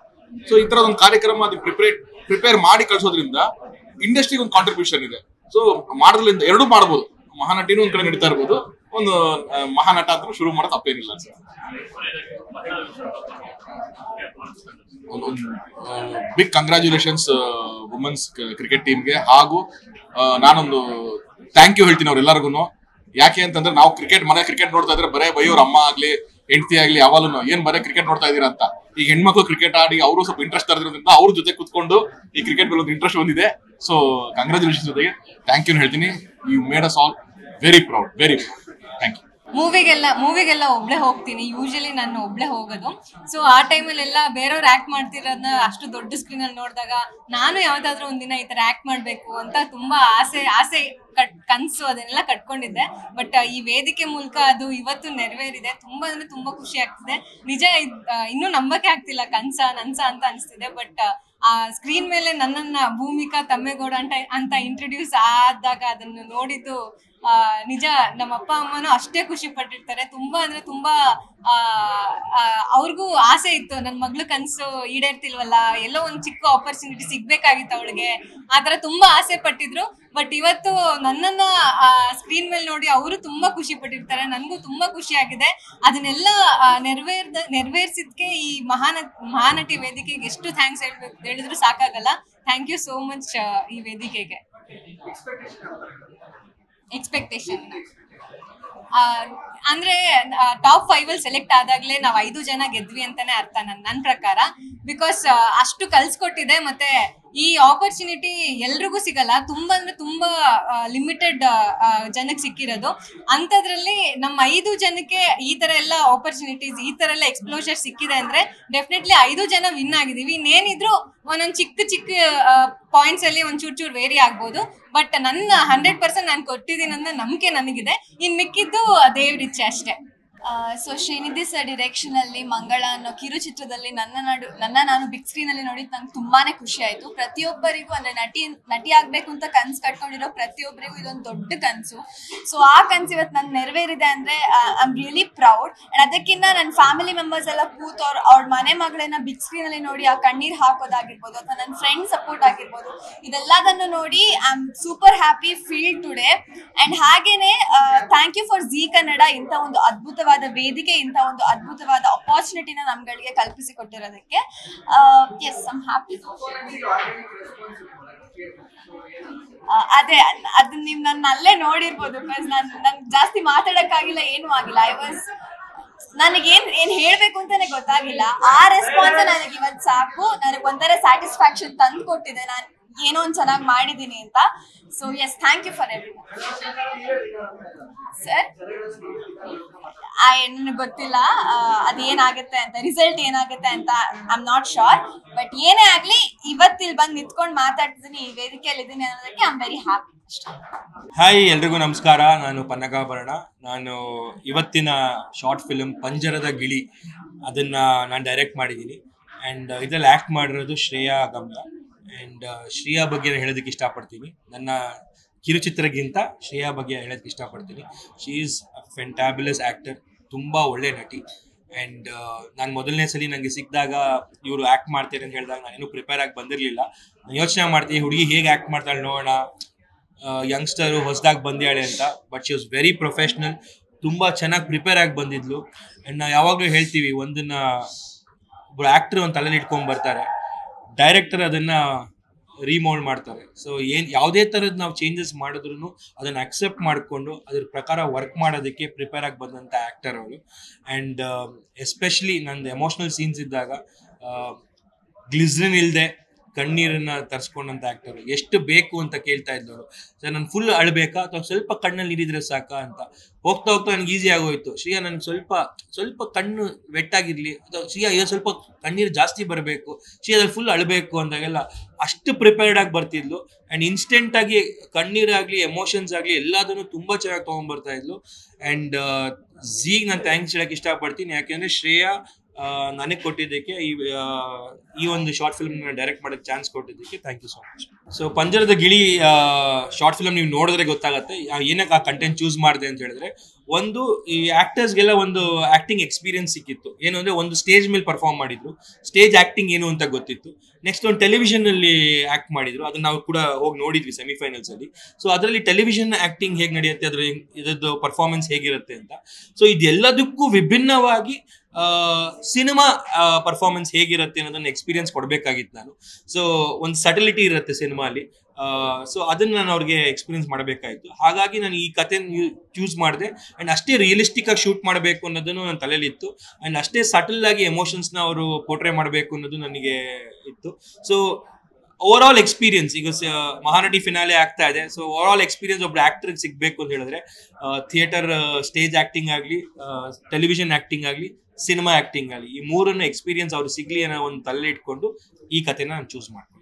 ಸೊ ಈ ತರದ ಒಂದು ಕಾರ್ಯಕ್ರಮ ಅದಕ್ಕೆ ಪ್ರಿಪೇರ್ ಮಾಡಿ ಕಳ್ಸೋದ್ರಿಂದ ಇಂಡಸ್ಟ್ರಿಗೆ ಒಂದು ಕಾಂಟ್ರಿಬ್ಯೂಷನ್ ಇದೆ. ಸೊ ಮಾಡೋದ್ರಿಂದ ಎರಡೂ ಮಾಡ್ಬೋದು. ಮಹಾನಟಿನೂ ಒಂದ್ ಕಡೆ ನಡೀತಾ ಇರ್ಬೋದು, ಒಂದು ಮಹಾನಟ ಅಂತ ಶುರು ಮಾಡೋದು ತಪ್ಪೇನಿಲ್ಲ ಸರ್. ಒಂದು ಬಿಗ್ ಕಂಗ್ರಾಚುಲೇಷನ್ಸ್ ವುಮೆನ್ಸ್ ಕ್ರಿಕೆಟ್ ಟೀಮ್ಗೆ. ಹಾಗೂ ನಾನೊಂದು ಥ್ಯಾಂಕ್ ಯು ಹೇಳ್ತೀನಿ ಅವ್ರೆಲ್ಲರಿಗೂ. ಯಾಕೆ ಅಂತಂದ್ರೆ ನಾವು ಮನೆ ಕ್ರಿಕೆಟ್ ನೋಡ್ತಾ ಇದ್ರೆ ಬರೇ ಬೈಯೋರ್ ಅಮ್ಮ ಆಗ್ಲಿ ಹೆಂಡತಿ ಆಗ್ಲಿ ಯಾವಾಗಲೂ ಏನ್ ಬರೇ ಕ್ರಿಕೆಟ್ ನೋಡ್ತಾ ಇದೀರಾ ಅಂತ. ಈಗ ಹೆಣ್ಮಕ್ಳು ಕ್ರಿಕೆಟ್ ಆಡಿ ಅವರು ಸ್ವಲ್ಪ ಇಂಟ್ರೆಸ್ಟ್ ತರೋದ್ರಿಂದ ಅವ್ರ ಜೊತೆ ಕುತ್ಕೊಂಡು ಈ ಕ್ರಿಕೆಟ್ ಮೇಲೆ ಒಂದು ಇಂಟ್ರೆಸ್ಟ್ ಬಂದಿದೆ. ಸೊ ಕಂಗ್ರಾಚುಲೇಷನ್ ಜೊತೆಗೆ ಥ್ಯಾಂಕ್ ಯು ಹೇಳ್ತೀನಿ. You made us all very proud, very thank you. ಮೂವಿಗೆಲ್ಲ ಒಬ್ಳೆ ಹೋಗ್ತೀನಿ. ಯೂಶಲಿ ನಾನು ಒಬ್ಳೆ ಹೋಗೋದು. ಸೊ ಆ ಟೈಮಲ್ಲೆಲ್ಲ ಬೇರೆಯವ್ರು ಆಕ್ಟ್ ಮಾಡ್ತಿರೋದನ್ನ ಅಷ್ಟು ದೊಡ್ಡ ಸ್ಕ್ರೀನ್ ಅಲ್ಲಿ ನೋಡಿದಾಗ ನಾನು ಯಾವ್ದಾದ್ರು ಒಂದಿನ ಈ ತರ ಆಕ್ಟ್ ಮಾಡ್ಬೇಕು ಅಂತ ತುಂಬಾ ಆಸೆ ಕನ್ಸು ಅದನ್ನೆಲ್ಲ ಕಟ್ಕೊಂಡಿದ್ದೆ. ಬಟ್ ಈ ವೇದಿಕೆ ಮೂಲಕ ಅದು ಇವತ್ತು ನೆರವೇರಿದೆ. ತುಂಬಾ ಅಂದ್ರೆ ತುಂಬಾ ಖುಷಿ ಆಗ್ತಿದೆ. ನಿಜ ಇನ್ನೂ ನಂಬಕ್ಕೆ ಆಗ್ತಿಲ್ಲ, ನನ್ಸ ಅಂತ ಅನಿಸ್ತಿದೆ. ಬಟ್ ಆ ಸ್ಕ್ರೀನ್ ಮೇಲೆ ನನ್ನನ್ನ ಭೂಮಿಕಾ ತಮ್ಮೇಗೌಡ ಅಂತ ಇಂಟ್ರೊಡ್ಯೂಸ್ ಆದಾಗ ಅದನ್ನು ನೋಡಿದ್ದು ನಿಜ ನಮ್ಮ ಅಪ್ಪ ಅಮ್ಮನೂ ಅಷ್ಟೇ ಖುಷಿ ಪಟ್ಟಿರ್ತಾರೆ. ತುಂಬಾ ಅಂದ್ರೆ ತುಂಬಾ ಅವ್ರಿಗೂ ಆಸೆ ಇತ್ತು, ನನ್ನ ಮಗ್ಳು ಕನ್ಸು ಈಡೇರ್ತಿಲ್ವಲ್ಲ, ಎಲ್ಲೋ ಒಂದು ಚಿಕ್ಕ ಆಪರ್ಚುನಿಟಿ ಸಿಗ್ಬೇಕಾಗಿತ್ತು ಅವಳಿಗೆ, ಆ ತರ ತುಂಬಾ ಆಸೆ ಪಟ್ಟಿದ್ರು. ಬಟ್ ಇವತ್ತು ನನ್ನನ್ನ ಸ್ಕ್ರೀನ್ ಮೇಲೆ ನೋಡಿ ಅವರು ತುಂಬಾ ಖುಷಿ ಪಟ್ಟಿರ್ತಾರೆ. ನನಗೂ ತುಂಬಾ ಖುಷಿ ಆಗಿದೆ. ಅದನ್ನೆಲ್ಲ ನೆರವೇರಿಸಿದ್ಕೆ ಈ ಮಹಾನಟಿ ವೇದಿಕೆಗೆ ಎಷ್ಟು ಥ್ಯಾಂಕ್ಸ್ ಹೇಳಿದ್ರು ಸಾಕಾಗಲ್ಲ. ಥ್ಯಾಂಕ್ ಯು ಸೋ ಮಚ್ ಈ ವೇದಿಕೆಗೆ. ಎಕ್ಸ್ಪೆಕ್ಟೇಷನ್ ಅಂದ್ರೆ ಟಾಪ್ 5 ಅಲ್ಲಿ ಸೆಲೆಕ್ಟ್ ಆದಾಗ್ಲೇ ನಾವು 5 ಜನ ಗೆದ್ವಿ ಅಂತಾನೆ ಅರ್ಥ ನನ್ನ ಪ್ರಕಾರ. ಬಿಕಾಸ್ ಅಷ್ಟು ಕಲ್ಸ್ಕೊಟ್ಟಿದೆ. ಮತ್ತೆ ಈ ಆಪರ್ಚುನಿಟಿ ಎಲ್ರಿಗೂ ಸಿಗಲ್ಲ, ತುಂಬಾ ಅಂದ್ರೆ ತುಂಬಾ ಲಿಮಿಟೆಡ್ ಜನಕ್ಕೆ ಸಿಕ್ಕಿರೋದು. ಅಂಥದ್ರಲ್ಲಿ ನಮ್ಮ 5 ಜನಕ್ಕೆ ಈ ತರ ಎಲ್ಲ ಆಪರ್ಚುನಿಟೀಸ್, ಈ ತರ ಎಲ್ಲ ಎಕ್ಸ್ಪ್ಲೋಷರ್ ಸಿಕ್ಕಿದೆ ಅಂದ್ರೆ ಡೆಫಿನೆಟ್ಲಿ 5 ಜನ ವಿನ್ ಆಗಿದೀವಿ. ಇನ್ನೇನಿದ್ರು ಒಂದೊಂದು ಚಿಕ್ಕ ಪಾಯಿಂಟ್ಸ್ ಅಲ್ಲಿ ಒಂದ್ ಚೂರ್ ವೇರಿ ಆಗ್ಬೋದು. ಬಟ್ ನನ್ನ 100% ನಾನು ಕೊಟ್ಟಿದ್ದೀನಿ ಅನ್ನೋ ನಂಬಿಕೆ ನನಗಿದೆ. ಇನ್ ಮಿಕ್ಕಿದ್ದು ದೇವ್ರಿಚ್ಛೆ ಅಷ್ಟೇ. ಸೊ ಶ್ರೀನಿಧಿ ಸರ್ ಡಿರೆಕ್ಷನ್ ಅಲ್ಲಿ ಮಂಗಳ ಅನ್ನೋ ಕಿರುಚಿತ್ರದಲ್ಲಿ ನನ್ನ ನಾನು ಬಿಗ್ ಸ್ಕ್ರೀನ್ ಅಲ್ಲಿ ನೋಡಿದ್ ನಂಗೆ ತುಂಬಾನೇ ಖುಷಿ ಆಯ್ತು. ಪ್ರತಿಯೊಬ್ಬರಿಗೂ ಅಂದ್ರೆ ನಟಿ ಆಗ್ಬೇಕು ಅಂತ ಕನ್ಸು ಕಟ್ಕೊಂಡಿರೋ ಪ್ರತಿಯೊಬ್ಬರಿಗೂ ಇದೊಂದು ದೊಡ್ಡ ಕನ್ಸು. ಸೊ ಆ ಕನ್ಸು ಇವತ್ತು ನನ್ ನೆರವೇರಿದೆ ಅಂದ್ರೆ I am really proud. And ಅದಕ್ಕಿಂತ ನನ್ನ ಫ್ಯಾಮಿಲಿ ಮೆಂಬರ್ಸ್ ಎಲ್ಲ ಕೂತು ಅವ್ರ ಮನೆ ಮಗಳನ್ನ ಬಿಗ್ ಸ್ಕ್ರೀನ್ ಅಲ್ಲಿ ನೋಡಿ ಆ ಕಣ್ಣೀರ್ ಹಾಕೋದಾಗಿರ್ಬೋದು, ಅಥವಾ ನನ್ನ ಫ್ರೆಂಡ್ ಸಪೋರ್ಟ್ ಆಗಿರ್ಬೋದು, ಇದೆಲ್ಲದನ್ನು ನೋಡಿ I am super happy feel today. And ಹಾಗೇನೆ thank you for Zee Kannada, ಇಂಥ ಒಂದು ಅದ್ಭುತವಾದ ವೇದಿಕೆ, ಇಂಥ ಒಂದು ಅದ್ಭುತವಾದ ಅಪಾರ್ಚುನಿಟಿನ ನಮ್ಗಳಿಗೆ ಕಲ್ಪಿಸಿಕೊಟ್ಟಿರೋದಕ್ಕೆ. Yes, I am happy. ಅದೇ ಅದನ್ನ ನೀವು ನನ್ನ ಅಲ್ಲೇ ನೋಡಿರ್ಬೋದು. ಬಿಕಾಸ್ ನನ್ ಜಾಸ್ತಿ ಮಾತಾಡಕ್ಕಾಗಿಲ್ಲ, ಏನೂ ಆಗಿಲ್ಲ. ನನಗೇನ್ ಹೇಳ್ಬೇಕು ಅಂತಾನೆ ಗೊತ್ತಾಗಿಲ್ಲ. ಆ ರೆಸ್ಪಾನ್ಸ್ ನನಗೆ ಇವತ್ತು ಸಾಕು. ನನಗೆ ಒಂಥರ ಸ್ಯಾಟಿಸ್ಫ್ಯಾಕ್ಷನ್ ತಂದು ಕೊಟ್ಟಿದೆ, ನಾನು ಏನೋ ಒಂದು ಚೆನ್ನಾಗಿ ಮಾಡಿದ್ದೀನಿ ಅಂತ. So yes, thank you for every sir. ನನಗೆ ಗೊತ್ತಿಲ್ಲ ಅದೇನಾಗುತ್ತೆ ಅಂತ, ರಿಸಲ್ಟ್ ಏನಾಗುತ್ತೆ ಅಂತ I am not sure. But ಏನೇ ಆಗ್ಲಿ ಇವತ್ತಿಲ್ಲಿ ಬಂದು ನಿಂತ್ಕೊಂಡು ಮಾತಾಡ್ತಿದ್ದೀನಿ, ಈ ವೇದಿಕೆಯಲ್ಲಿ ಇದ್ದೀನಿ ಅನ್ನೋದಕ್ಕೆ I am very happy. Hi, ಎಲ್ರಿಗೂ ನಮಸ್ಕಾರ. ನಾನು ಪನ್ನಗಾಭರಣ. ನಾನು ಇವತ್ತಿನ ಶಾರ್ಟ್ ಫಿಲ್ಮ್ ಪಂಜರದ ಗಿಳಿ ಅದನ್ನು ನಾನು ಡೈರೆಕ್ಟ್ ಮಾಡಿದ್ದೀನಿ. ಆ್ಯಂಡ್ ಇದರಲ್ಲಿ ಆ್ಯಕ್ಟ್ ಮಾಡಿರೋದು ಶ್ರೇಯಾ ಗಮ್ಲ. ಆ್ಯಂಡ್ ಶ್ರೇಯಾ ಬಗ್ಗೆ ಹೇಳೋದಕ್ಕೆ ಇಷ್ಟಪಡ್ತೀನಿ. ನನ್ನ ಕಿರುಚಿತ್ರಗಿಂತ ಶ್ರೇಯಾ ಬಗ್ಗೆ ಹೇಳೋದಕ್ಕೆ ಇಷ್ಟಪಡ್ತೀನಿ. ಶಿ ಈಸ್ ಅ ಫೆಂಟ್ಯಾಬ್ಯುಲಸ್ ಆ್ಯಕ್ಟರ್, ತುಂಬ ಒಳ್ಳೆ ನಟಿ. ಆ್ಯಂಡ್ ನಾನು ಮೊದಲನೇ ಸಲ ನನಗೆ ಸಿಕ್ಕಿದಾಗ ಇವರು ಆ್ಯಕ್ಟ್ ಮಾಡ್ತಾರೆ ಅಂತ ಹೇಳಿದಾಗ ನಾನೇನು ಪ್ರಿಪೇರ್ ಆಗಿ ಬಂದಿರಲಿಲ್ಲ. ನಾನು ಯೋಚನೆ ಮಾಡ್ತೀನಿ, ಹುಡುಗಿ ಹೇಗೆ ಆ್ಯಕ್ಟ್ ಮಾಡ್ತಾಳೆ ನೋಡೋಣ, ಯಂಗ್ಸ್ಟರು ಹೊಸದಾಗಿ ಬಂದ್ಯಾಳೆ ಅಂತ. But she was very professional, ತುಂಬ ಚೆನ್ನಾಗಿ ಪ್ರಿಪೇರ್ ಆಗಿ ಬಂದಿದ್ಲು. ಆ್ಯಂಡ್ ನಾವು ಯಾವಾಗಲೂ ಹೇಳ್ತೀವಿ, ಒಬ್ಬರು ಆ್ಯಕ್ಟ್ರ್ ಒಂದು ತಲೆಯಲ್ಲಿ ಇಟ್ಕೊಂಡು ಬರ್ತಾರೆ, ಡೈರೆಕ್ಟರ್ ಅದನ್ನು ರೀಮೌಲ್ಡ್ ಮಾಡ್ತಾರೆ. ಸೊ ಯಾವುದೇ ಥರದ್ದು ನಾವು ಚೇಂಜಸ್ ಮಾಡಿದ್ರು ಅದನ್ನು ಅಕ್ಸೆಪ್ಟ್ ಮಾಡಿಕೊಂಡು ಅದ್ರ ಪ್ರಕಾರ ವರ್ಕ್ ಮಾಡೋದಕ್ಕೆ ಪ್ರಿಪೇರ್ ಆಗಿ ಬಂದಂಥ ಆ್ಯಕ್ಟರ್ ಅವರು. ಆ್ಯಂಡ್ ಎಸ್ಪೆಷಲಿ ನಂದು ಎಮೋಷ್ನಲ್ ಸೀನ್ಸ್ ಇದ್ದಾಗ ಗ್ಲಿಸ್ರಿನ್ ಇಲ್ಲದೆ ಕಣ್ಣೀರನ್ನ ತರಿಸ್ಕೊಂಡಂತ ಆ್ಯಕ್ಟರ್. ಎಷ್ಟು ಬೇಕು ಅಂತ ಕೇಳ್ತಾ ಇದ್ದವರು. ಸರ್ ನಾನು ಫುಲ್ ಅಳಬೇಕಾ ಅಥವಾ ಸ್ವಲ್ಪ ಕಣ್ಣಲ್ಲಿ ನೀರಿದ್ರೆ ಸಾಕಾ ಅಂತ. ಹೋಗ್ತಾ ಹೋಗ್ತಾ ನನಗೆ ಈಸಿ ಆಗೋಯ್ತು. ಶ್ರೀಯಾ ನನಗೆ ಸ್ವಲ್ಪ ಕಣ್ಣು ವೆಟ್ಟಾಗಿರಲಿ ಅಥವಾ ಶ್ರೀಯಾ ಈಗ ಸ್ವಲ್ಪ ಕಣ್ಣೀರು ಜಾಸ್ತಿ ಬರಬೇಕು, ಶ್ರೀಯಾ ಅದ್ರಲ್ಲಿ ಫುಲ್ ಅಳಬೇಕು ಅಂದಾಗೆಲ್ಲ ಅಷ್ಟು ಪ್ರಿಪೇರ್ಡ್ ಆಗಿ ಬರ್ತಿದ್ಲು. ಆ್ಯಂಡ್ ಇನ್ಸ್ಟೆಂಟಾಗಿ ಕಣ್ಣೀರಾಗಲಿ ಎಮೋಷನ್ಸ್ ಆಗಲಿ ಎಲ್ಲದನ್ನು ತುಂಬ ಚೆನ್ನಾಗಿ ತೊಗೊಂಡ್ಬರ್ತಾ ಇದ್ಲು. ಆ್ಯಂಡ್ ಝೀಗೆ ನಾನು ಥ್ಯಾಂಕ್ಸ್ ಹೇಳಕ್ಕೆ ಇಷ್ಟಪಡ್ತೀನಿ. ಯಾಕೆಂದರೆ ಶ್ರೇಯಾ ನನಗೆ ಕೊಟ್ಟಿದ್ದಕ್ಕೆ ಈ ಒಂದು ಶಾರ್ಟ್ ಫಿಲ್ಮ್ ಡೈರೆಕ್ಟ್ ಮಾಡೋಕ್ಕೆ ಚಾನ್ಸ್ ಕೊಟ್ಟಿದ್ದಕ್ಕೆ thank you so much. So ಪಂಜರದ ಗಿಳಿ ಶಾರ್ಟ್ ಫಿಲ್ಮ್ ನೀವು ನೋಡಿದ್ರೆ ಗೊತ್ತಾಗುತ್ತೆ ಏನಕ್ಕೆ ಆ ಕಂಟೆಂಟ್ ಚೂಸ್ ಮಾಡಿದೆ ಅಂತ ಹೇಳಿದ್ರೆ, ಒಂದು ಈ ಆ್ಯಕ್ಟರ್ಸ್ಗೆಲ್ಲ ಒಂದು ಆ್ಯಕ್ಟಿಂಗ್ ಎಕ್ಸ್ಪೀರಿಯನ್ಸ್ ಸಿಕ್ಕಿತ್ತು. ಏನು ಅಂದರೆ ಒಂದು ಸ್ಟೇಜ್ ಮೇಲೆ ಪರ್ಫಾರ್ಮ್ ಮಾಡಿದ್ರು, ಸ್ಟೇಜ್ ಆ್ಯಕ್ಟಿಂಗ್ ಏನು ಅಂತ ಗೊತ್ತಿತ್ತು. ನೆಕ್ಸ್ಟ್ ಒಂದು ಟೆಲಿವಿಷನಲ್ಲಿ ಆ್ಯಕ್ಟ್ ಮಾಡಿದ್ರು, ಅದನ್ನ ನಾವು ಕೂಡ ಹೋಗಿ ನೋಡಿದ್ವಿ ಸೆಮಿಫೈನಲ್ಸಲ್ಲಿ. ಸೊ ಅದರಲ್ಲಿ ಟೆಲಿವಿಷನ್ ಆ್ಯಕ್ಟಿಂಗ್ ಹೇಗೆ ನಡೆಯುತ್ತೆ, ಇದ್ರದ್ದು ಪರ್ಫಾರ್ಮೆನ್ಸ್ ಹೇಗಿರುತ್ತೆ ಅಂತ. ಸೊ ಇದೆಲ್ಲದಕ್ಕೂ ವಿಭಿನ್ನವಾಗಿ ಸಿನಿಮಾ ಪರ್ಫಾರ್ಮೆನ್ಸ್ ಹೇಗಿರುತ್ತೆ ಅನ್ನೋದನ್ನ ಎಕ್ಸ್ಪೀರಿಯನ್ಸ್ ಕೊಡಬೇಕಾಗಿತ್ತು ನಾನು. ಸೊ ಒಂದು ಸಟಲಿಟಿ ಇರುತ್ತೆ ಸಿನಿಮಾಲಿ. ಸೊ ಅದನ್ನ ನಾನು ಅವ್ರಿಗೆ ಎಕ್ಸ್ಪೀರಿಯನ್ಸ್ ಮಾಡಬೇಕಾಯಿತು. ಹಾಗಾಗಿ ನಾನು ಈ ಕತೆ ಚೂಸ್ ಮಾಡಿದೆ. ಆ್ಯಂಡ್ ಅಷ್ಟೇ ರಿಯಲಿಸ್ಟಿಕ್ ಆಗಿ ಶೂಟ್ ಮಾಡಬೇಕು ಅನ್ನೋದನ್ನು ನನ್ನ ತಲೆಯಲ್ಲಿತ್ತು. ಆ್ಯಂಡ್ ಅಷ್ಟೇ ಸಟಲ್ ಆಗಿ ಎಮೋಷನ್ಸ್ನ ಅವರು ಪೋರ್ಟ್ರೇ ಮಾಡಬೇಕು ಅನ್ನೋದು ನನಗೆ ಇತ್ತು. ಸೊ ಓವರ್ ಆಲ್ ಎಕ್ಸ್ಪೀರಿಯನ್ಸ್ ಈಗ ಮಹಾನಟಿ ಫಿನಾಲೆ ಆಗ್ತಾ ಇದೆ. ಸೊ ಓವರ್ ಆಲ್ ಎಕ್ಸ್ಪೀರಿಯನ್ಸ್ ಒಬ್ಬರು ಆ್ಯಕ್ಟರ್ಗೆ ಸಿಗಬೇಕು ಅಂತ ಹೇಳಿದ್ರೆ ಥಿಯೇಟರ್ ಸ್ಟೇಜ್ ಆ್ಯಕ್ಟಿಂಗ್ ಆಗಲಿ, ಟೆಲಿವಿಷನ್ ಆ್ಯಕ್ಟಿಂಗ್ ಆಗಲಿ, ಸಿನಿಮಾ ಆ್ಯಕ್ಟಿಂಗ್ ಆಗಲಿ, ಈ ಮೂರನ್ನು ಎಕ್ಸ್ಪೀರಿಯನ್ಸ್ ಅವ್ರು ಸಿಗಲಿ ಅನ್ನೋ ಒಂದು ತಲೆ ಇಟ್ಕೊಂಡು ಈ ಕಥೆನ ನಾನು ಚೂಸ್ ಮಾಡ್ತೀನಿ.